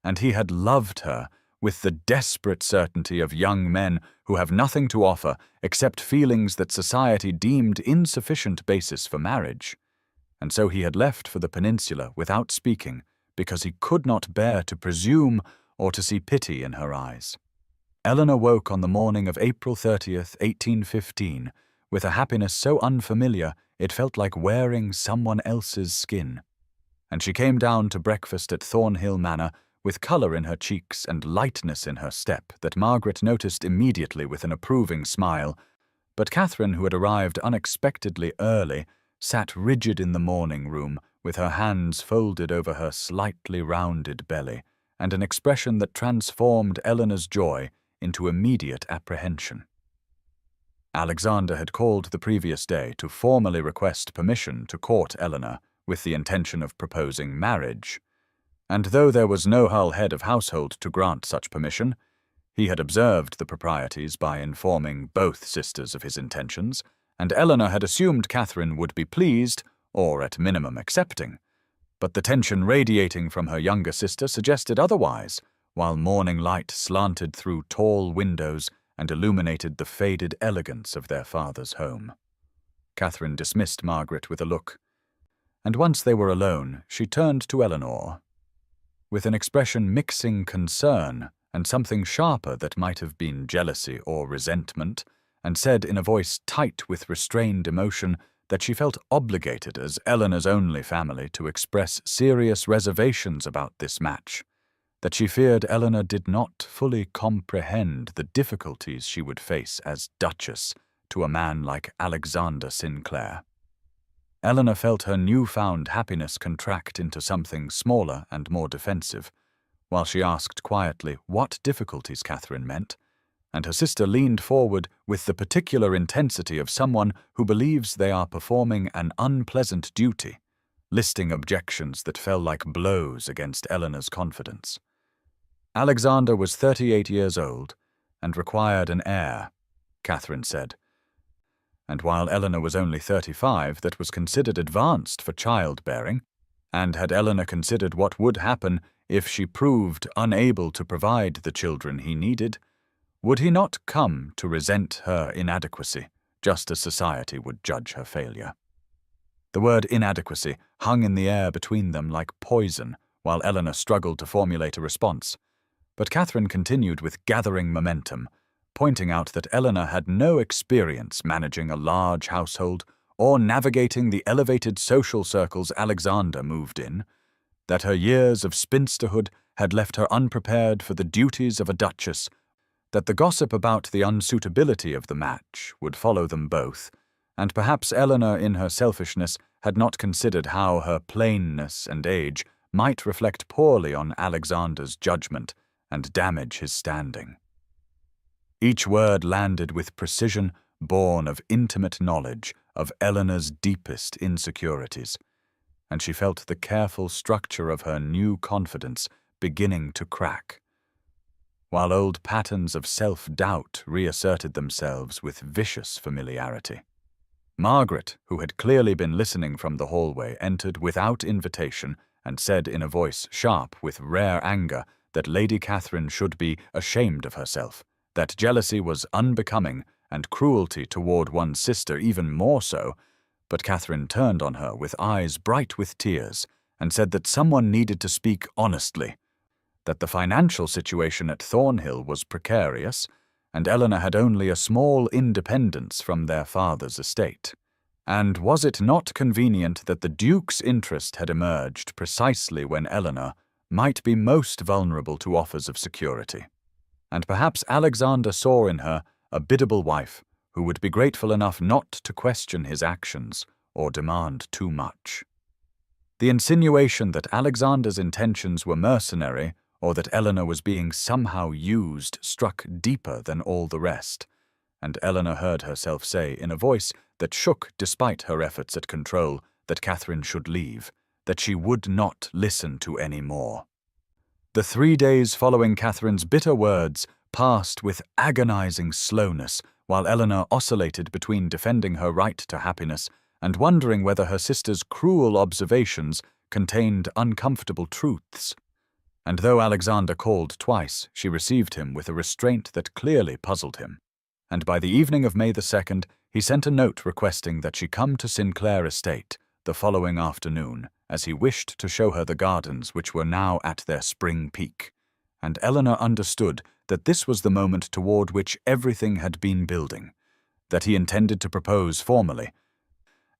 And he had loved her with the desperate certainty of young men who have nothing to offer except feelings that society deemed insufficient basis for marriage. And so he had left for the peninsula without speaking, because he could not bear to presume or to see pity in her eyes. Eleanor woke on the morning of April 30th, 1815, with a happiness so unfamiliar it felt like wearing someone else's skin. And she came down to breakfast at Thornhill Manor with colour in her cheeks and lightness in her step that Margaret noticed immediately with an approving smile, but Catherine, who had arrived unexpectedly early, sat rigid in the morning room with her hands folded over her slightly rounded belly, and an expression that transformed Eleanor's joy into immediate apprehension. Alexander had called the previous day to formally request permission to court Eleanor with the intention of proposing marriage, and though there was no Hull head of household to grant such permission, he had observed the proprieties by informing both sisters of his intentions, and Eleanor had assumed Catherine would be pleased, or at minimum accepting, but the tension radiating from her younger sister suggested otherwise, while morning light slanted through tall windows and illuminated the faded elegance of their father's home. Catherine dismissed Margaret with a look, and once they were alone, she turned to Eleanor, with an expression mixing concern and something sharper that might have been jealousy or resentment, and said in a voice tight with restrained emotion that she felt obligated as Eleanor's only family to express serious reservations about this match, that she feared Eleanor did not fully comprehend the difficulties she would face as Duchess to a man like Alexander Sinclair. Eleanor felt her newfound happiness contract into something smaller and more defensive, while she asked quietly what difficulties Catherine meant, and her sister leaned forward with the particular intensity of someone who believes they are performing an unpleasant duty, listing objections that fell like blows against Eleanor's confidence. Alexander was 38 years old and required an heir, Catherine said, and while Eleanor was only 35, that was considered advanced for childbearing, and had Eleanor considered what would happen if she proved unable to provide the children he needed, would he not come to resent her inadequacy, just as society would judge her failure? The word inadequacy hung in the air between them like poison, while Eleanor struggled to formulate a response. But Catherine continued with gathering momentum, pointing out that Eleanor had no experience managing a large household or navigating the elevated social circles Alexander moved in, that her years of spinsterhood had left her unprepared for the duties of a duchess, that the gossip about the unsuitability of the match would follow them both, and perhaps Eleanor in her selfishness had not considered how her plainness and age might reflect poorly on Alexander's judgment and damage his standing. Each word landed with precision born of intimate knowledge of Eleanor's deepest insecurities, and she felt the careful structure of her new confidence beginning to crack, while old patterns of self-doubt reasserted themselves with vicious familiarity. Margaret, who had clearly been listening from the hallway, entered without invitation and said in a voice sharp with rare anger that Lady Catherine should be ashamed of herself, that jealousy was unbecoming, and cruelty toward one's sister even more so, but Catherine turned on her with eyes bright with tears and said that someone needed to speak honestly, that the financial situation at Thornhill was precarious, and Eleanor had only a small independence from their father's estate. And was it not convenient that the Duke's interest had emerged precisely when Eleanor might be most vulnerable to offers of security? And perhaps Alexander saw in her a biddable wife who would be grateful enough not to question his actions or demand too much. The insinuation that Alexander's intentions were mercenary or that Eleanor was being somehow used struck deeper than all the rest, and Eleanor heard herself say in a voice that shook despite her efforts at control that Catherine should leave, that she would not listen to any more. The 3 days following Catherine's bitter words passed with agonizing slowness, while Eleanor oscillated between defending her right to happiness and wondering whether her sister's cruel observations contained uncomfortable truths. And though Alexander called twice, she received him with a restraint that clearly puzzled him. And by the evening of May the 2nd, he sent a note requesting that she come to Sinclair Estate the following afternoon, as he wished to show her the gardens which were now at their spring peak. And Eleanor understood that this was the moment toward which everything had been building, that he intended to propose formally,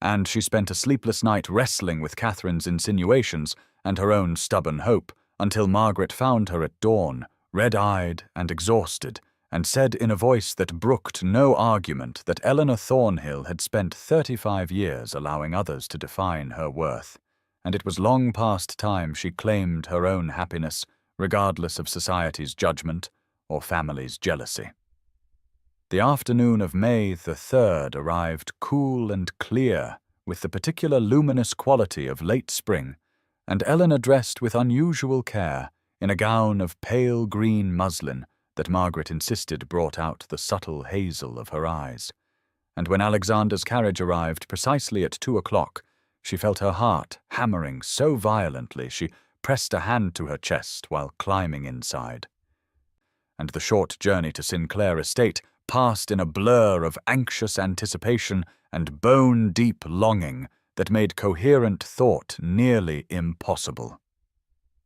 and she spent a sleepless night wrestling with Catherine's insinuations and her own stubborn hope, until Margaret found her at dawn, red-eyed and exhausted, and said in a voice that brooked no argument that Eleanor Thornhill had spent 35 years allowing others to define her worth, and it was long past time she claimed her own happiness, regardless of society's judgment or family's jealousy. The afternoon of May the 3rd arrived cool and clear, with the particular luminous quality of late spring, and Eleanor dressed with unusual care in a gown of pale green muslin that Margaret insisted brought out the subtle hazel of her eyes. And when Alexander's carriage arrived precisely at 2 o'clock, she felt her heart hammering so violently she pressed a hand to her chest while climbing inside. And the short journey to Sinclair Estate passed in a blur of anxious anticipation and bone-deep longing that made coherent thought nearly impossible.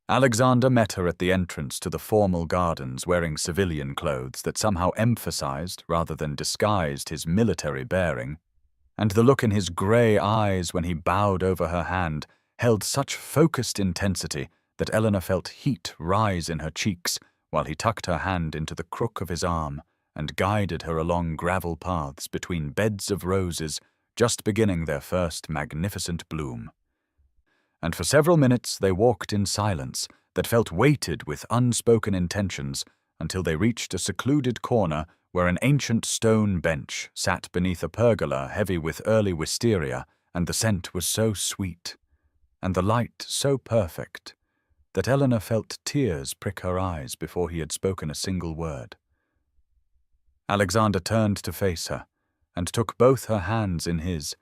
Alexander met her at the entrance to the formal gardens wearing civilian clothes that somehow emphasized rather than disguised his military bearing, and the look in his grey eyes when he bowed over her hand held such focused intensity that Eleanor felt heat rise in her cheeks while he tucked her hand into the crook of his arm and guided her along gravel paths between beds of roses just beginning their first magnificent bloom. And for several minutes they walked in silence that felt weighted with unspoken intentions until they reached a secluded corner where an ancient stone bench sat beneath a pergola heavy with early wisteria, and the scent was so sweet, and the light so perfect, that Eleanor felt tears prick her eyes before he had spoken a single word. Alexander turned to face her, and took both her hands in his,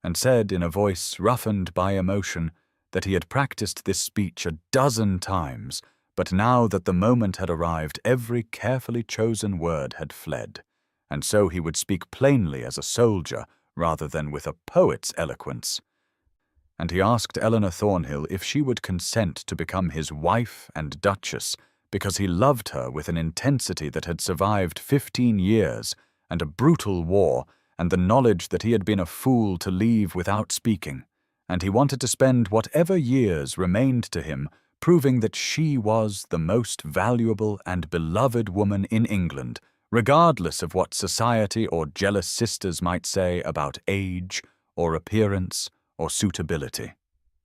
and said in a voice roughened by emotion that he had practiced this speech a dozen times, but now that the moment had arrived, every carefully chosen word had fled, and so he would speak plainly as a soldier rather than with a poet's eloquence. And he asked Eleanor Thornhill if she would consent to become his wife and duchess, because he loved her with an intensity that had survived 15 years and a brutal war, and the knowledge that he had been a fool to leave without speaking, and he wanted to spend whatever years remained to him proving that she was the most valuable and beloved woman in England, regardless of what society or jealous sisters might say about age or appearance or suitability.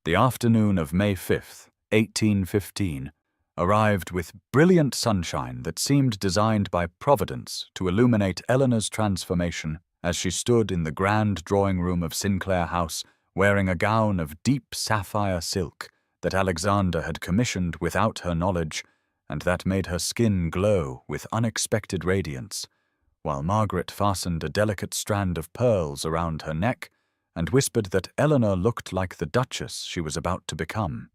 The afternoon of May 5th, 1815, arrived with brilliant sunshine that seemed designed by Providence to illuminate Eleanor's transformation as she stood in the grand drawing-room of Sinclair House wearing a gown of deep sapphire silk that Alexander had commissioned without her knowledge, and that made her skin glow with unexpected radiance, while Margaret fastened a delicate strand of pearls around her neck and whispered that Eleanor looked like the duchess she was about to become.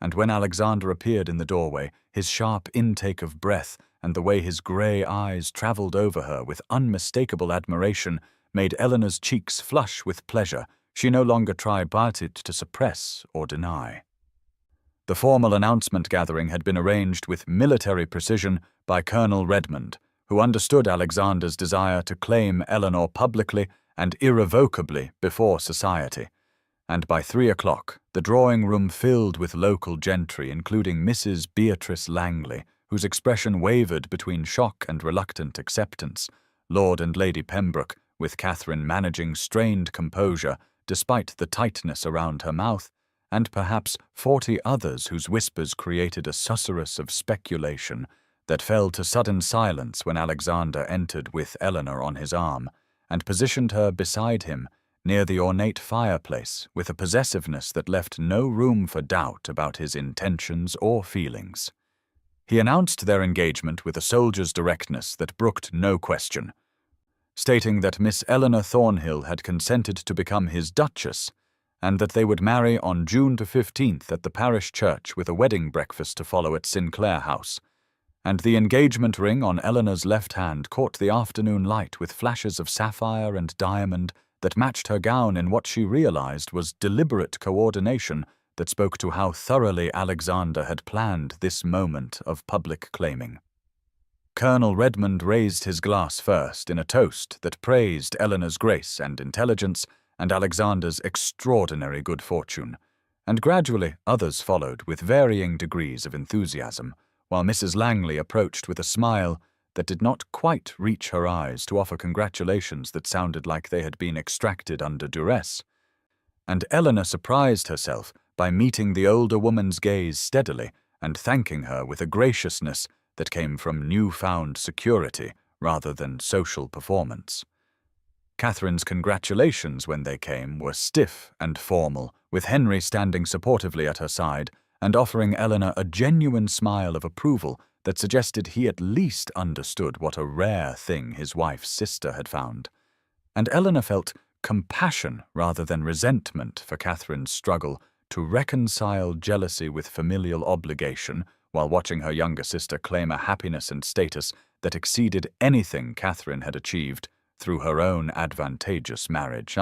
and when Alexander appeared in the doorway, his sharp intake of breath and the way his grey eyes travelled over her with unmistakable admiration made Eleanor's cheeks flush with pleasure. She no longer tried to suppress or deny. The formal announcement gathering had been arranged with military precision by Colonel Redmond, who understood Alexander's desire to claim Eleanor publicly and irrevocably before society. And by 3 o'clock, the drawing-room filled with local gentry, including Mrs. Beatrice Langley, whose expression wavered between shock and reluctant acceptance, Lord and Lady Pembroke, with Catherine managing strained composure despite the tightness around her mouth, and perhaps 40 others whose whispers created a susurrus of speculation that fell to sudden silence when Alexander entered with Eleanor on his arm and positioned her beside him near the ornate fireplace with a possessiveness that left no room for doubt about his intentions or feelings. He announced their engagement with a soldier's directness that brooked no question, stating that Miss Eleanor Thornhill had consented to become his Duchess and that they would marry on June 15th at the parish church with a wedding breakfast to follow at Sinclair House. And the engagement ring on Eleanor's left hand caught the afternoon light with flashes of sapphire and diamond that matched her gown in what she realized was deliberate coordination that spoke to how thoroughly Alexander had planned this moment of public claiming. Colonel Redmond raised his glass first in a toast that praised Eleanor's grace and intelligence and Alexander's extraordinary good fortune, and gradually others followed with varying degrees of enthusiasm, while Mrs. Langley approached with a smile that did not quite reach her eyes to offer congratulations that sounded like they had been extracted under duress. And Eleanor surprised herself by meeting the older woman's gaze steadily and thanking her with a graciousness that came from newfound security rather than social performance. Catherine's congratulations when they came were stiff and formal, with Henry standing supportively at her side and offering Eleanor a genuine smile of approval that suggested he at least understood what a rare thing his wife's sister had found. And Eleanor felt compassion rather than resentment for Catherine's struggle to reconcile jealousy with familial obligation while watching her younger sister claim a happiness and status that exceeded anything Catherine had achieved through her own advantageous marriage.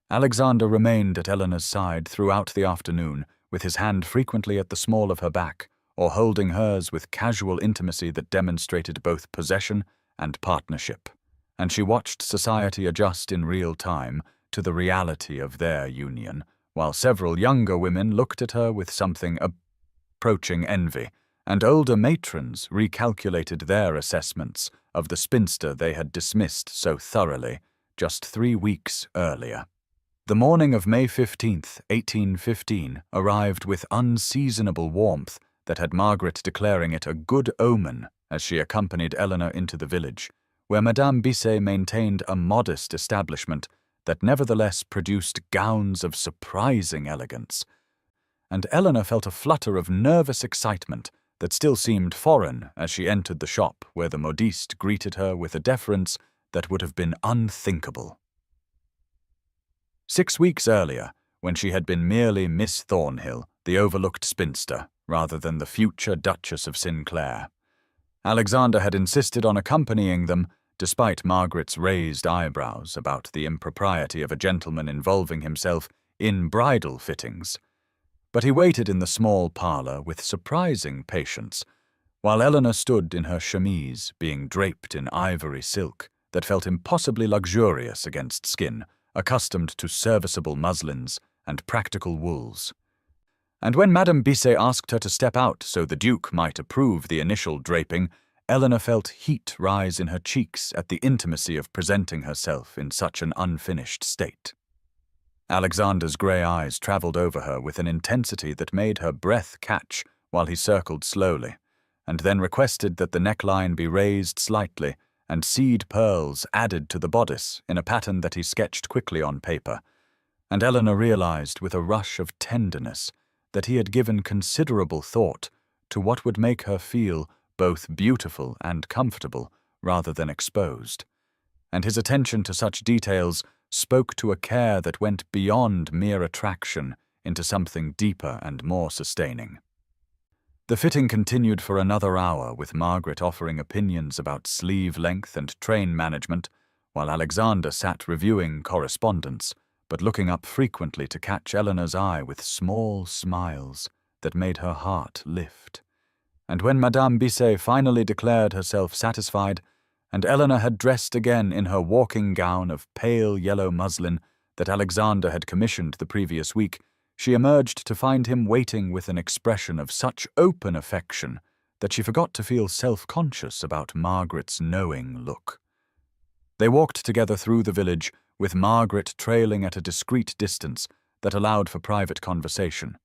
Alexander remained at Eleanor's side throughout the afternoon, with his hand frequently at the small of her back, or holding hers with casual intimacy that demonstrated both possession and partnership. And she watched society adjust in real time to the reality of their union, while several younger women looked at her with something approaching envy, and older matrons recalculated their assessments of the spinster they had dismissed so thoroughly just 3 weeks earlier. The morning of May 15th, 1815, arrived with unseasonable warmth that had Margaret declaring it a good omen as she accompanied Eleanor into the village, where Madame Bisset maintained a modest establishment that nevertheless produced gowns of surprising elegance. And Eleanor felt a flutter of nervous excitement that still seemed foreign as she entered the shop where the modiste greeted her with a deference that would have been unthinkable. 6 weeks earlier, when she had been merely Miss Thornhill, the overlooked spinster, rather than the future Duchess of Sinclair, Alexander had insisted on accompanying them, despite Margaret's raised eyebrows about the impropriety of a gentleman involving himself in bridal fittings. But he waited in the small parlour with surprising patience, while Eleanor stood in her chemise, being draped in ivory silk that felt impossibly luxurious against skin, accustomed to serviceable muslins and practical wools. And when Madame Bisset asked her to step out so the Duke might approve the initial draping, Eleanor felt heat rise in her cheeks at the intimacy of presenting herself in such an unfinished state. Alexander's grey eyes travelled over her with an intensity that made her breath catch while he circled slowly, and then requested that the neckline be raised slightly and seed pearls added to the bodice in a pattern that he sketched quickly on paper, and Eleanor realized with a rush of tenderness that he had given considerable thought to what would make her feel both beautiful and comfortable rather than exposed, and his attention to such details spoke to a care that went beyond mere attraction into something deeper and more sustaining. The fitting continued for another hour, with Margaret offering opinions about sleeve length and train management, while Alexander sat reviewing correspondence, but looking up frequently to catch Eleanor's eye with small smiles that made her heart lift. And when Madame Bisset finally declared herself satisfied, and Eleanor had dressed again in her walking gown of pale yellow muslin that Alexander had commissioned the previous week, she emerged to find him waiting with an expression of such open affection that she forgot to feel self-conscious about Margaret's knowing look. They walked together through the village, with Margaret trailing at a discreet distance that allowed for private conversation.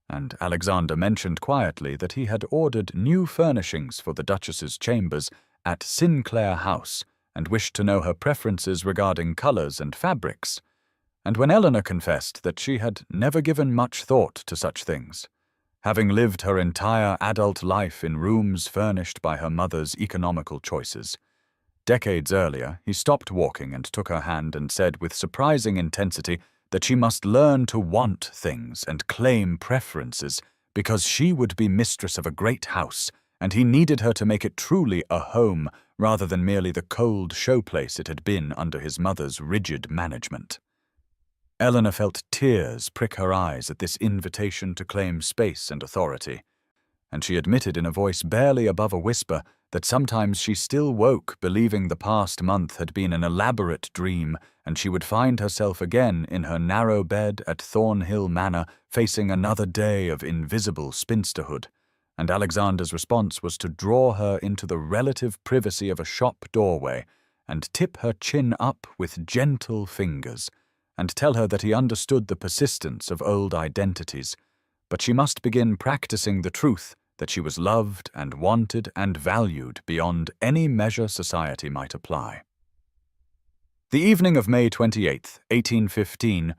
And Alexander mentioned quietly that he had ordered new furnishings for the Duchess's chambers at Sinclair House and wished to know her preferences regarding colours and fabrics. And when Eleanor confessed that she had never given much thought to such things, having lived her entire adult life in rooms furnished by her mother's economical choices, decades earlier he stopped walking and took her hand and said with surprising intensity that she must learn to want things and claim preferences because she would be mistress of a great house, and he needed her to make it truly a home rather than merely the cold showplace it had been under his mother's rigid management. Eleanor felt tears prick her eyes at this invitation to claim space and authority, and she admitted in a voice barely above a whisper that sometimes she still woke believing the past month had been an elaborate dream and she would find herself again in her narrow bed at Thornhill Manor facing another day of invisible spinsterhood, and Alexander's response was to draw her into the relative privacy of a shop doorway and tip her chin up with gentle fingers, and tell her that he understood the persistence of old identities, but she must begin practicing the truth that she was loved and wanted and valued beyond any measure society might apply. The evening of May 28th, 1815,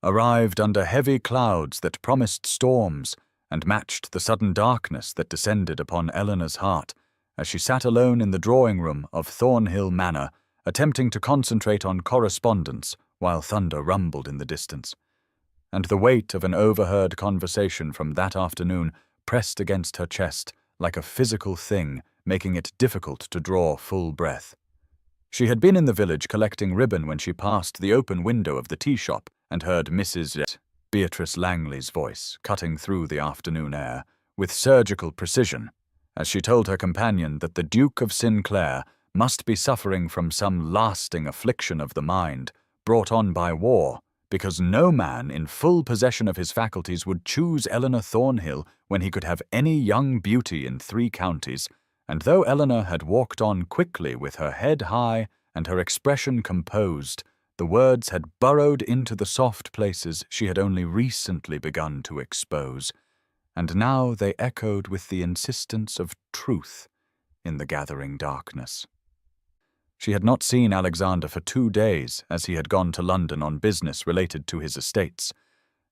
arrived under heavy clouds that promised storms and matched the sudden darkness that descended upon Eleanor's heart as she sat alone in the drawing-room of Thornhill Manor, attempting to concentrate on correspondence while thunder rumbled in the distance. And the weight of an overheard conversation from that afternoon pressed against her chest like a physical thing, making it difficult to draw full breath. She had been in the village collecting ribbon when she passed the open window of the tea shop and heard Mrs. Beatrice Langley's voice cutting through the afternoon air with surgical precision as she told her companion that the Duke of Sinclair must be suffering from some lasting affliction of the mind brought on by war, because no man in full possession of his faculties would choose Eleanor Thornhill when he could have any young beauty in 3 counties, and though Eleanor had walked on quickly with her head high and her expression composed, the words had burrowed into the soft places she had only recently begun to expose, and now they echoed with the insistence of truth in the gathering darkness. She had not seen Alexander for 2 days, as he had gone to London on business related to his estates,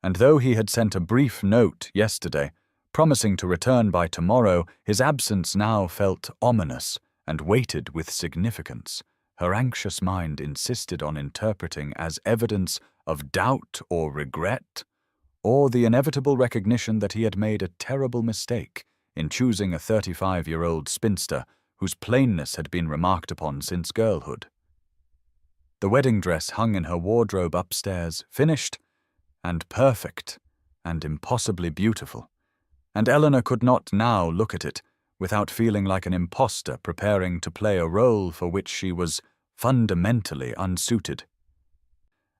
and though he had sent a brief note yesterday, promising to return by tomorrow, his absence now felt ominous and weighted with significance. Her anxious mind insisted on interpreting as evidence of doubt or regret, or the inevitable recognition that he had made a terrible mistake in choosing a 35-year-old spinster whose plainness had been remarked upon since girlhood. The wedding dress hung in her wardrobe upstairs, finished and perfect and impossibly beautiful, and Eleanor could not now look at it without feeling like an impostor preparing to play a role for which she was fundamentally unsuited.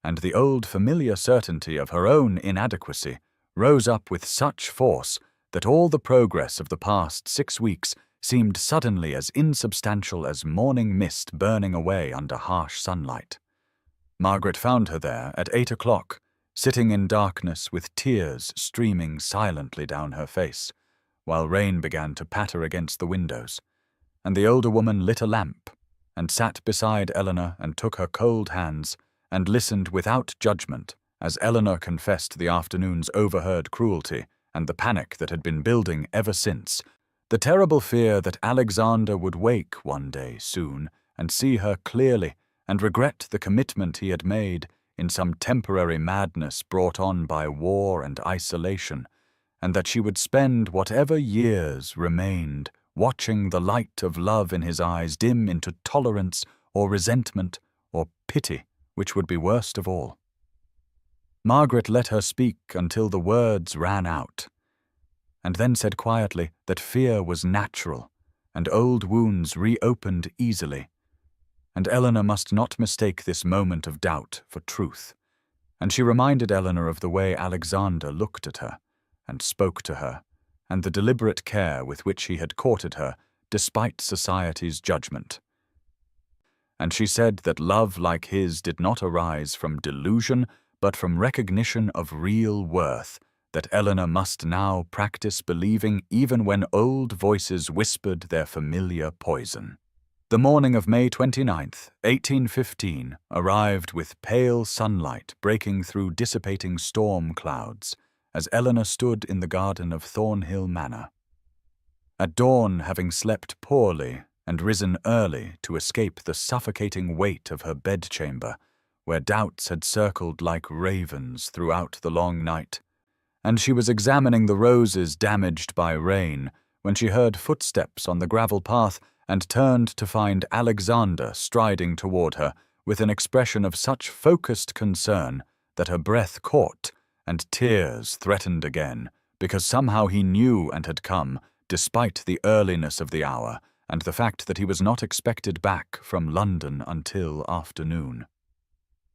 And the old familiar certainty of her own inadequacy rose up with such force that all the progress of the past 6 weeks seemed suddenly as insubstantial as morning mist burning away under harsh sunlight. Margaret found her there at 8 o'clock, sitting in darkness with tears streaming silently down her face, while rain began to patter against the windows, and the older woman lit a lamp and sat beside Eleanor and took her cold hands and listened without judgment as Eleanor confessed the afternoon's overheard cruelty and the panic that had been building ever since, the terrible fear that Alexander would wake one day soon and see her clearly and regret the commitment he had made in some temporary madness brought on by war and isolation, and that she would spend whatever years remained watching the light of love in his eyes dim into tolerance or resentment or pity, which would be worst of all. Margaret let her speak until the words ran out, and then said quietly that fear was natural, and old wounds reopened easily, and Eleanor must not mistake this moment of doubt for truth. And she reminded Eleanor of the way Alexander looked at her, and spoke to her, and the deliberate care with which he had courted her, despite society's judgment. And she said that love like his did not arise from delusion, but from recognition of real worth, that Eleanor must now practice believing even when old voices whispered their familiar poison. The morning of May 29th, 1815, arrived with pale sunlight breaking through dissipating storm clouds, as Eleanor stood in the garden of Thornhill Manor. At dawn, having slept poorly and risen early to escape the suffocating weight of her bedchamber, where doubts had circled like ravens throughout the long night, and she was examining the roses damaged by rain when she heard footsteps on the gravel path and turned to find Alexander striding toward her with an expression of such focused concern that her breath caught and tears threatened again, because somehow he knew and had come, despite the earliness of the hour and the fact that he was not expected back from London until afternoon.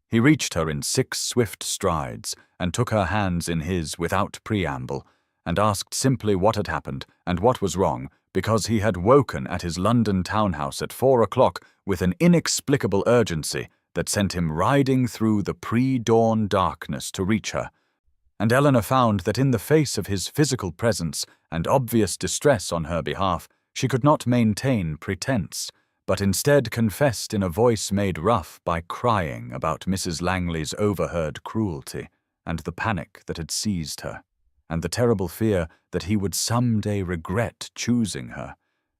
He reached her in 6 swift strides and took her hands in his without preamble, and asked simply what had happened and what was wrong, because he had woken at his London townhouse at 4 o'clock with an inexplicable urgency that sent him riding through the pre-dawn darkness to reach her. And Eleanor found that in the face of his physical presence and obvious distress on her behalf, she could not maintain pretense, but instead confessed in a voice made rough by crying about Mrs. Langley's overheard cruelty, and the panic that had seized her, and the terrible fear that he would someday regret choosing her,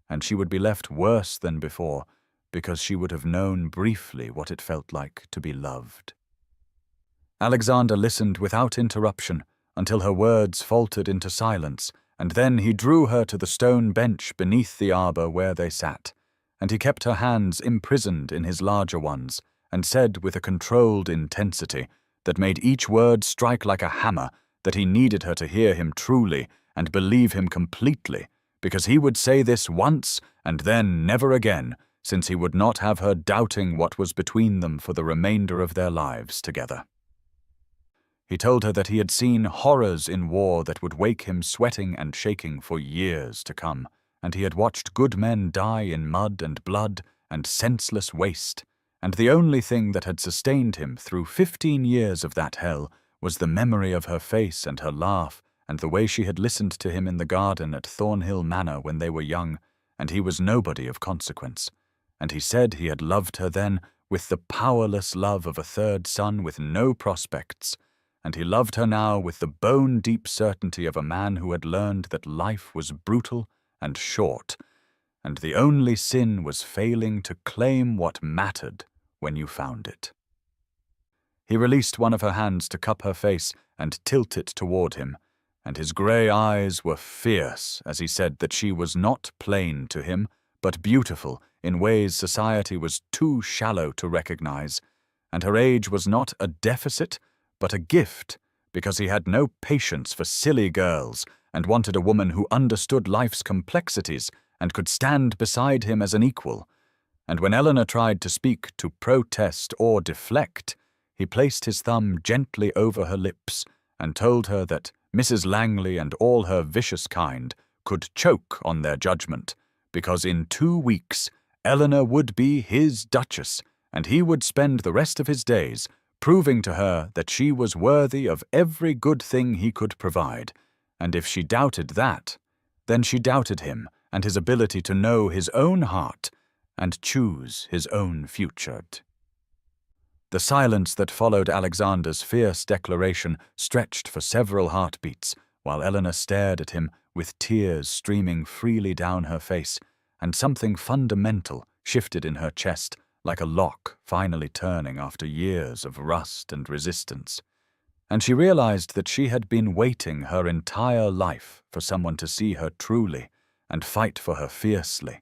and she would be left worse than before, because she would have known briefly what it felt like to be loved. Alexander listened without interruption until her words faltered into silence, and then he drew her to the stone bench beneath the arbor where they sat, and he kept her hands imprisoned in his larger ones, and said with a controlled intensity that made each word strike like a hammer that he needed her to hear him truly and believe him completely, because he would say this once and then never again, since he would not have her doubting what was between them for the remainder of their lives together. He told her that he had seen horrors in war that would wake him sweating and shaking for years to come, and he had watched good men die in mud and blood and senseless waste, and the only thing that had sustained him through 15 years of that hell was the memory of her face and her laugh and the way she had listened to him in the garden at Thornhill Manor when they were young, and he was nobody of consequence. And he said he had loved her then with the powerless love of a third son with no prospects, and he loved her now with the bone-deep certainty of a man who had learned that life was brutal and short, and the only sin was failing to claim what mattered when you found it. He released one of her hands to cup her face and tilt it toward him, and his grey eyes were fierce as he said that she was not plain to him, but beautiful in ways society was too shallow to recognize, and her age was not a deficit, but a gift, because he had no patience for silly girls and wanted a woman who understood life's complexities and could stand beside him as an equal. And when Eleanor tried to speak, to protest or deflect, he placed his thumb gently over her lips and told her that Mrs. Langley and all her vicious kind could choke on their judgment, because in 2 weeks Eleanor would be his duchess, and he would spend the rest of his days proving to her that she was worthy of every good thing he could provide, and if she doubted that, then she doubted him and his ability to know his own heart and choose his own future. The silence that followed Alexander's fierce declaration stretched for several heartbeats, while Eleanor stared at him with tears streaming freely down her face, and something fundamental shifted in her chest, like a lock finally turning after years of rust and resistance. And she realized that she had been waiting her entire life for someone to see her truly and fight for her fiercely.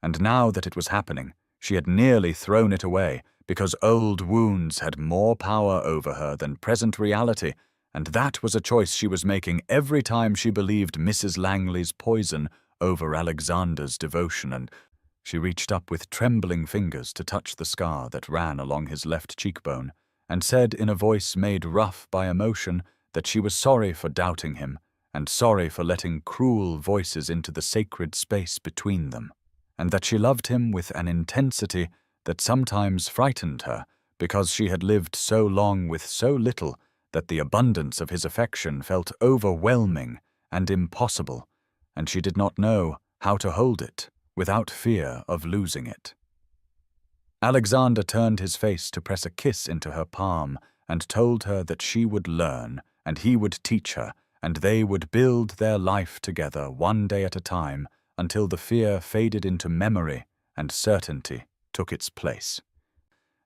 And now that it was happening, she had nearly thrown it away because old wounds had more power over her than present reality, and that was a choice she was making every time she believed Mrs. Langley's poison over Alexander's devotion, and she reached up with trembling fingers to touch the scar that ran along his left cheekbone, and said in a voice made rough by emotion that she was sorry for doubting him and sorry for letting cruel voices into the sacred space between them, and that she loved him with an intensity that sometimes frightened her because she had lived so long with so little that the abundance of his affection felt overwhelming and impossible, and she did not know how to hold it without fear of losing it. Alexander turned his face to press a kiss into her palm and told her that she would learn, and he would teach her, and they would build their life together one day at a time until the fear faded into memory and certainty took its place.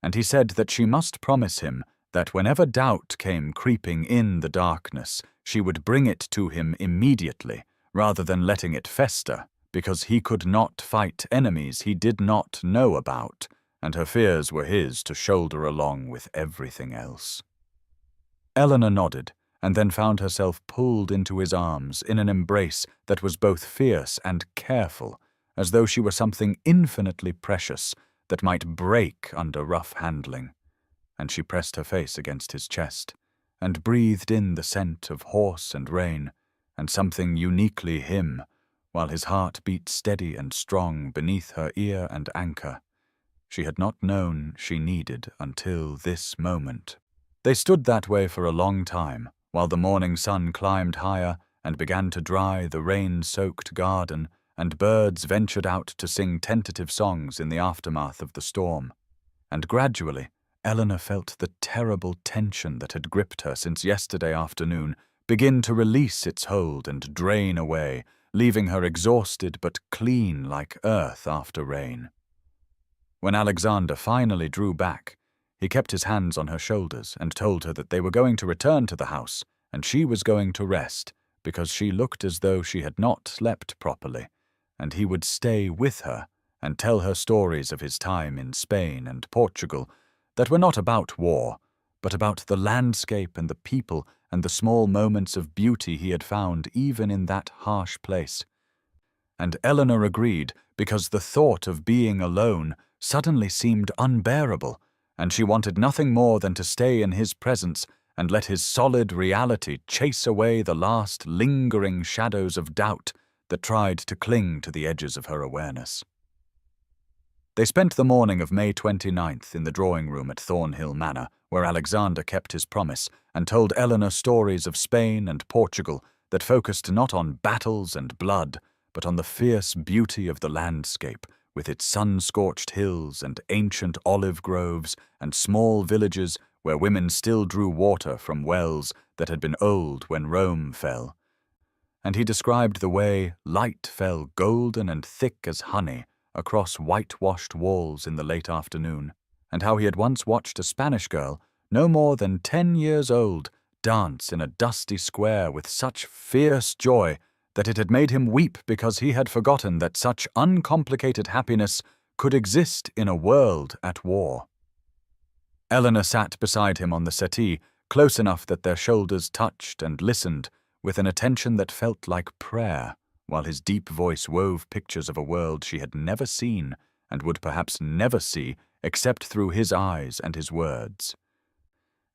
And he said that she must promise him that whenever doubt came creeping in the darkness, she would bring it to him immediately, rather than letting it fester, because he could not fight enemies he did not know about, and her fears were his to shoulder along with everything else. Eleanor nodded, and then found herself pulled into his arms in an embrace that was both fierce and careful, as though she were something infinitely precious that might break under rough handling. And she pressed her face against his chest, and breathed in the scent of horse and rain, and something uniquely him, while his heart beat steady and strong beneath her ear and anchor. She had not known she needed until this moment. They stood that way for a long time, while the morning sun climbed higher and began to dry the rain-soaked garden, and birds ventured out to sing tentative songs in the aftermath of the storm. And gradually, Eleanor felt the terrible tension that had gripped her since yesterday afternoon begin to release its hold and drain away, leaving her exhausted but clean like earth after rain. When Alexander finally drew back, he kept his hands on her shoulders and told her that they were going to return to the house, and she was going to rest, because she looked as though she had not slept properly, and he would stay with her and tell her stories of his time in Spain and Portugal that were not about war, but about the landscape and the people and the small moments of beauty he had found even in that harsh place. And Eleanor agreed because the thought of being alone suddenly seemed unbearable, and she wanted nothing more than to stay in his presence and let his solid reality chase away the last lingering shadows of doubt that tried to cling to the edges of her awareness. They spent the morning of May 29th in the drawing room at Thornhill Manor, where Alexander kept his promise and told Eleanor stories of Spain and Portugal that focused not on battles and blood, but on the fierce beauty of the landscape, with its sun-scorched hills and ancient olive groves and small villages where women still drew water from wells that had been old when Rome fell. And he described the way light fell golden and thick as honey across whitewashed walls in the late afternoon, and how he had once watched a Spanish girl, no more than 10 years old, dance in a dusty square with such fierce joy that it had made him weep because he had forgotten that such uncomplicated happiness could exist in a world at war. Eleanor sat beside him on the settee, close enough that their shoulders touched, and listened with an attention that felt like prayer, while his deep voice wove pictures of a world she had never seen and would perhaps never see except through his eyes and his words.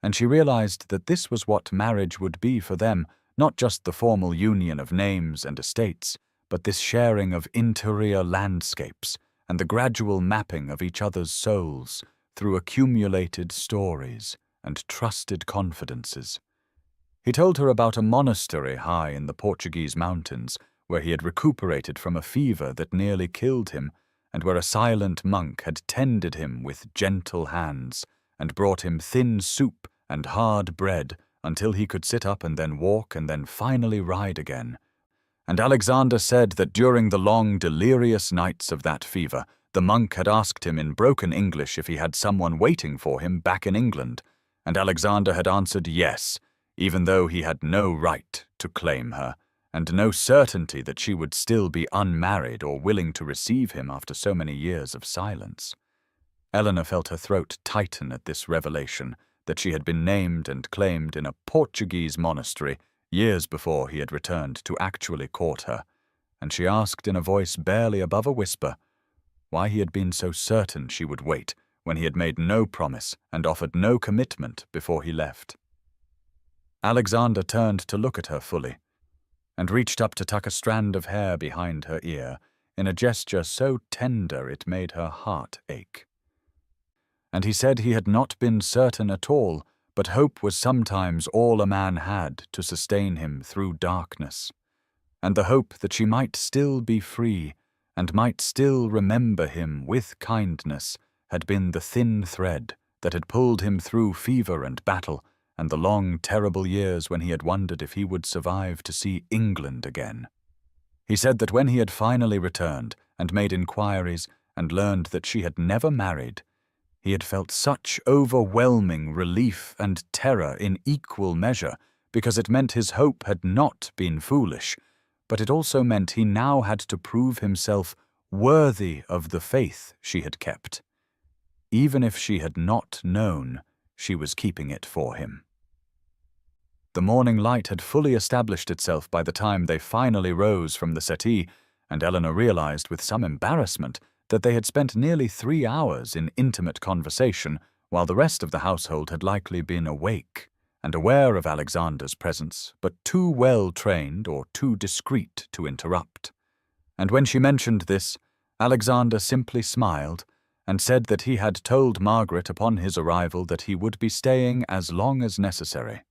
And she realized that this was what marriage would be for them, not just the formal union of names and estates, but this sharing of interior landscapes and the gradual mapping of each other's souls through accumulated stories and trusted confidences. He told her about a monastery high in the Portuguese mountains, where he had recuperated from a fever that nearly killed him, and where a silent monk had tended him with gentle hands and brought him thin soup and hard bread until he could sit up and then walk and then finally ride again. And Alexander said that during the long delirious nights of that fever, The monk had asked him in broken English if he had someone waiting for him back in England, and Alexander had answered yes, even though he had no right to claim her, and no certainty that she would still be unmarried or willing to receive him after so many years of silence. Eleanor felt her throat tighten at this revelation that she had been named and claimed in a Portuguese monastery years before he had returned to actually court her, and she asked in a voice barely above a whisper why he had been so certain she would wait when he had made no promise and offered no commitment before he left. Alexander turned to look at her fully, and reached up to tuck a strand of hair behind her ear in a gesture so tender it made her heart ache. And he said he had not been certain at all, but hope was sometimes all a man had to sustain him through darkness, and the hope that she might still be free and might still remember him with kindness had been the thin thread that had pulled him through fever and battle and the long, terrible years when he had wondered if he would survive to see England again. He said that when he had finally returned and made inquiries and learned that she had never married, he had felt such overwhelming relief and terror in equal measure, because it meant his hope had not been foolish, but it also meant he now had to prove himself worthy of the faith she had kept. Even if she had not known, she was keeping it for him. The morning light had fully established itself by the time they finally rose from the settee, and Eleanor realized with some embarrassment that they had spent nearly 3 hours in intimate conversation, while the rest of the household had likely been awake and aware of Alexander's presence, but too well trained or too discreet to interrupt. And when she mentioned this, Alexander simply smiled and said that he had told Margaret upon his arrival that he would be staying as long as necessary,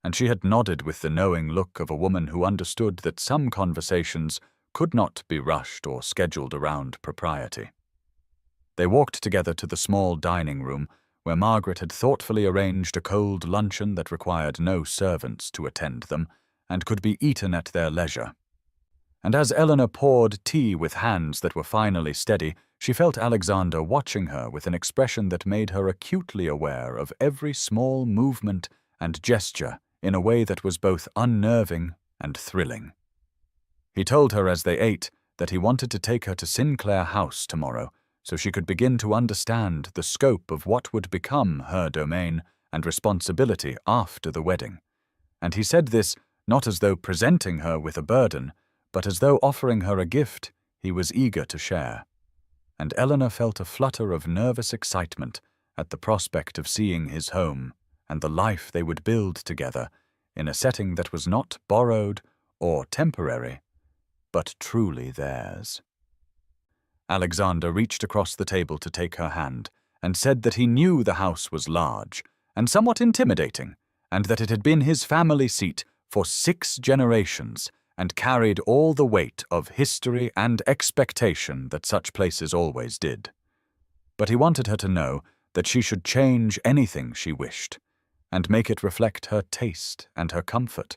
and she had nodded with the knowing look of a woman who understood that some conversations could not be rushed or scheduled around propriety. They walked together to the small dining room, where Margaret had thoughtfully arranged a cold luncheon that required no servants to attend them, and could be eaten at their leisure. And as Eleanor poured tea with hands that were finally steady, she felt Alexander watching her with an expression that made her acutely aware of every small movement and gesture in a way that was both unnerving and thrilling. He told her as they ate that he wanted to take her to Sinclair House tomorrow, so she could begin to understand the scope of what would become her domain and responsibility after the wedding. And he said this not as though presenting her with a burden, but as though offering her a gift he was eager to share. And Eleanor felt a flutter of nervous excitement at the prospect of seeing his home and the life they would build together in a setting that was not borrowed or temporary, but truly theirs. Alexander reached across the table to take her hand and said that he knew the house was large and somewhat intimidating, and that it had been his family seat for 6 generations and carried all the weight of history and expectation that such places always did. But he wanted her to know that she should change anything she wished and make it reflect her taste and her comfort,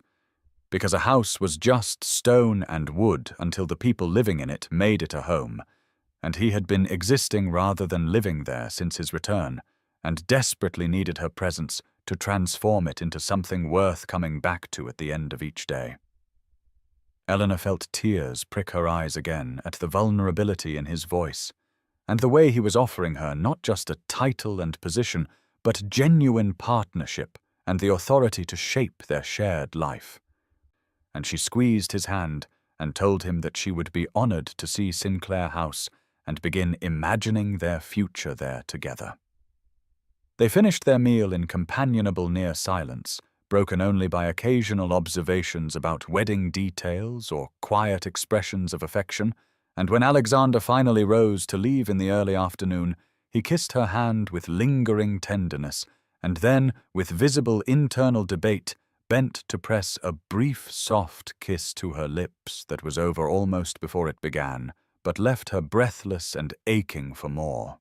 because a house was just stone and wood until the people living in it made it a home, and he had been existing rather than living there since his return, and desperately needed her presence to transform it into something worth coming back to at the end of each day. Eleanor felt tears prick her eyes again at the vulnerability in his voice, and the way he was offering her not just a title and position, but genuine partnership and the authority to shape their shared life. And she squeezed his hand and told him that she would be honored to see Sinclair House and begin imagining their future there together. They finished their meal in companionable near silence, broken only by occasional observations about wedding details or quiet expressions of affection, and when Alexander finally rose to leave in the early afternoon, he kissed her hand with lingering tenderness, and then, with visible internal debate, bent to press a brief, soft kiss to her lips that was over almost before it began, but left her breathless and aching for more.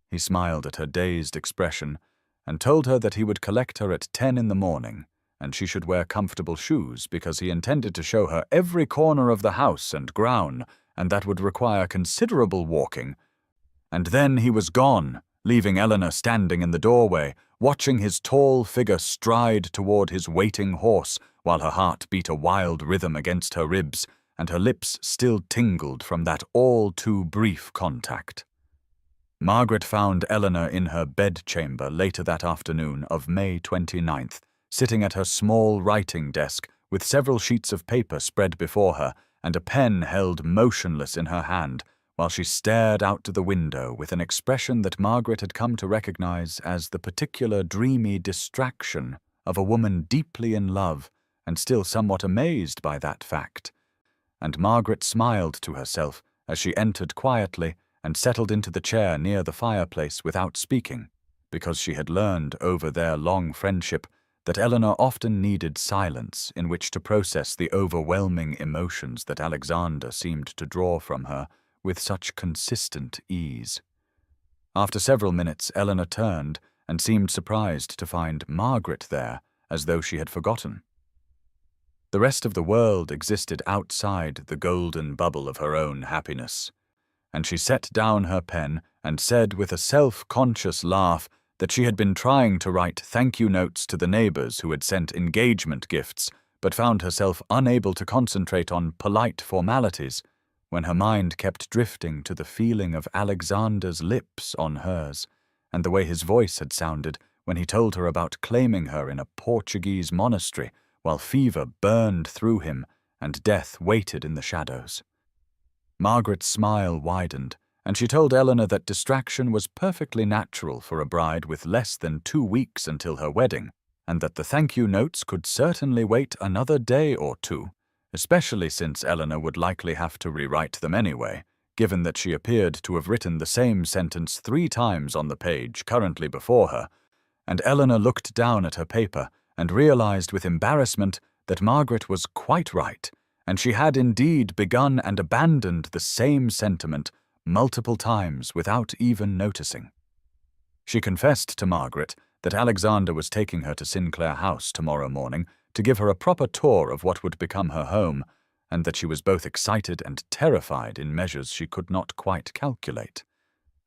He smiled at her dazed expression and told her that he would collect her at 10 in the morning, and she should wear comfortable shoes because he intended to show her every corner of the house and ground and that would require considerable walking. And then he was gone, leaving Eleanor standing in the doorway, watching his tall figure stride toward his waiting horse, while her heart beat a wild rhythm against her ribs, and her lips still tingled from that all-too-brief contact. Margaret found Eleanor in her bedchamber later that afternoon of May 29th, sitting at her small writing desk with several sheets of paper spread before her and a pen held motionless in her hand, while she stared out to the window with an expression that Margaret had come to recognize as the particular dreamy distraction of a woman deeply in love and still somewhat amazed by that fact. And Margaret smiled to herself as she entered quietly and settled into the chair near the fireplace without speaking, because she had learned over their long friendship that Eleanor often needed silence in which to process the overwhelming emotions that Alexander seemed to draw from her with such consistent ease. After several minutes, Eleanor turned and seemed surprised to find Margaret there, as though she had forgotten. The rest of the world existed outside the golden bubble of her own happiness, and she set down her pen and said with a self-conscious laugh that she had been trying to write thank-you notes to the neighbors who had sent engagement gifts, but found herself unable to concentrate on polite formalities when her mind kept drifting to the feeling of Alexander's lips on hers, and the way his voice had sounded when he told her about claiming her in a Portuguese monastery while fever burned through him and death waited in the shadows. Margaret's smile widened, and she told Eleanor that distraction was perfectly natural for a bride with less than 2 weeks until her wedding, and that the thank-you notes could certainly wait another day or two, especially since Eleanor would likely have to rewrite them anyway, given that she appeared to have written the same sentence 3 times on the page currently before her, and Eleanor looked down at her paper and realized with embarrassment that Margaret was quite right, and she had indeed begun and abandoned the same sentiment multiple times without even noticing. She confessed to Margaret that Alexander was taking her to Sinclair House tomorrow morning to give her a proper tour of what would become her home, and that she was both excited and terrified in measures she could not quite calculate.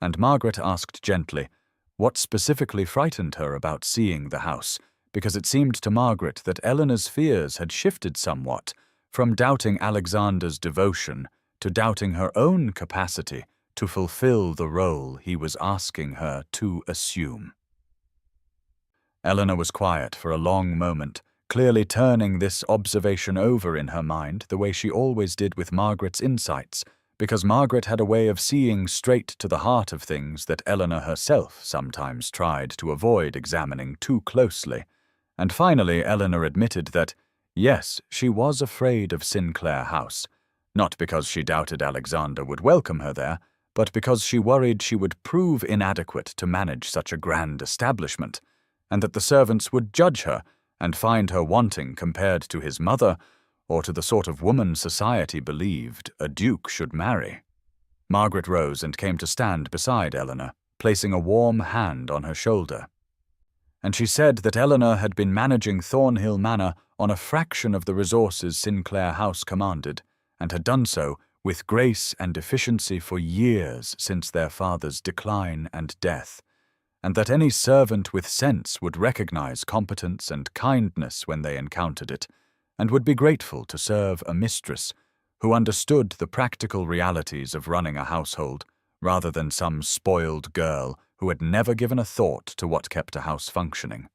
And Margaret asked gently what specifically frightened her about seeing the house, because it seemed to Margaret that Eleanor's fears had shifted somewhat from doubting Alexander's devotion to doubting her own capacity to fulfill the role he was asking her to assume. Eleanor was quiet for a long moment, clearly turning this observation over in her mind the way she always did with Margaret's insights, because Margaret had a way of seeing straight to the heart of things that Eleanor herself sometimes tried to avoid examining too closely. And finally Eleanor admitted that, yes, she was afraid of Sinclair House, not because she doubted Alexander would welcome her there, but because she worried she would prove inadequate to manage such a grand establishment, and that the servants would judge her and find her wanting compared to his mother, or to the sort of woman society believed a duke should marry. Margaret rose and came to stand beside Eleanor, placing a warm hand on her shoulder. And she said that Eleanor had been managing Thornhill Manor on a fraction of the resources Sinclair House commanded, and had done so with grace and efficiency for years since their father's decline and death, and that any servant with sense would recognize competence and kindness when they encountered it, and would be grateful to serve a mistress who understood the practical realities of running a household, rather than some spoiled girl who had never given a thought to what kept a house functioning.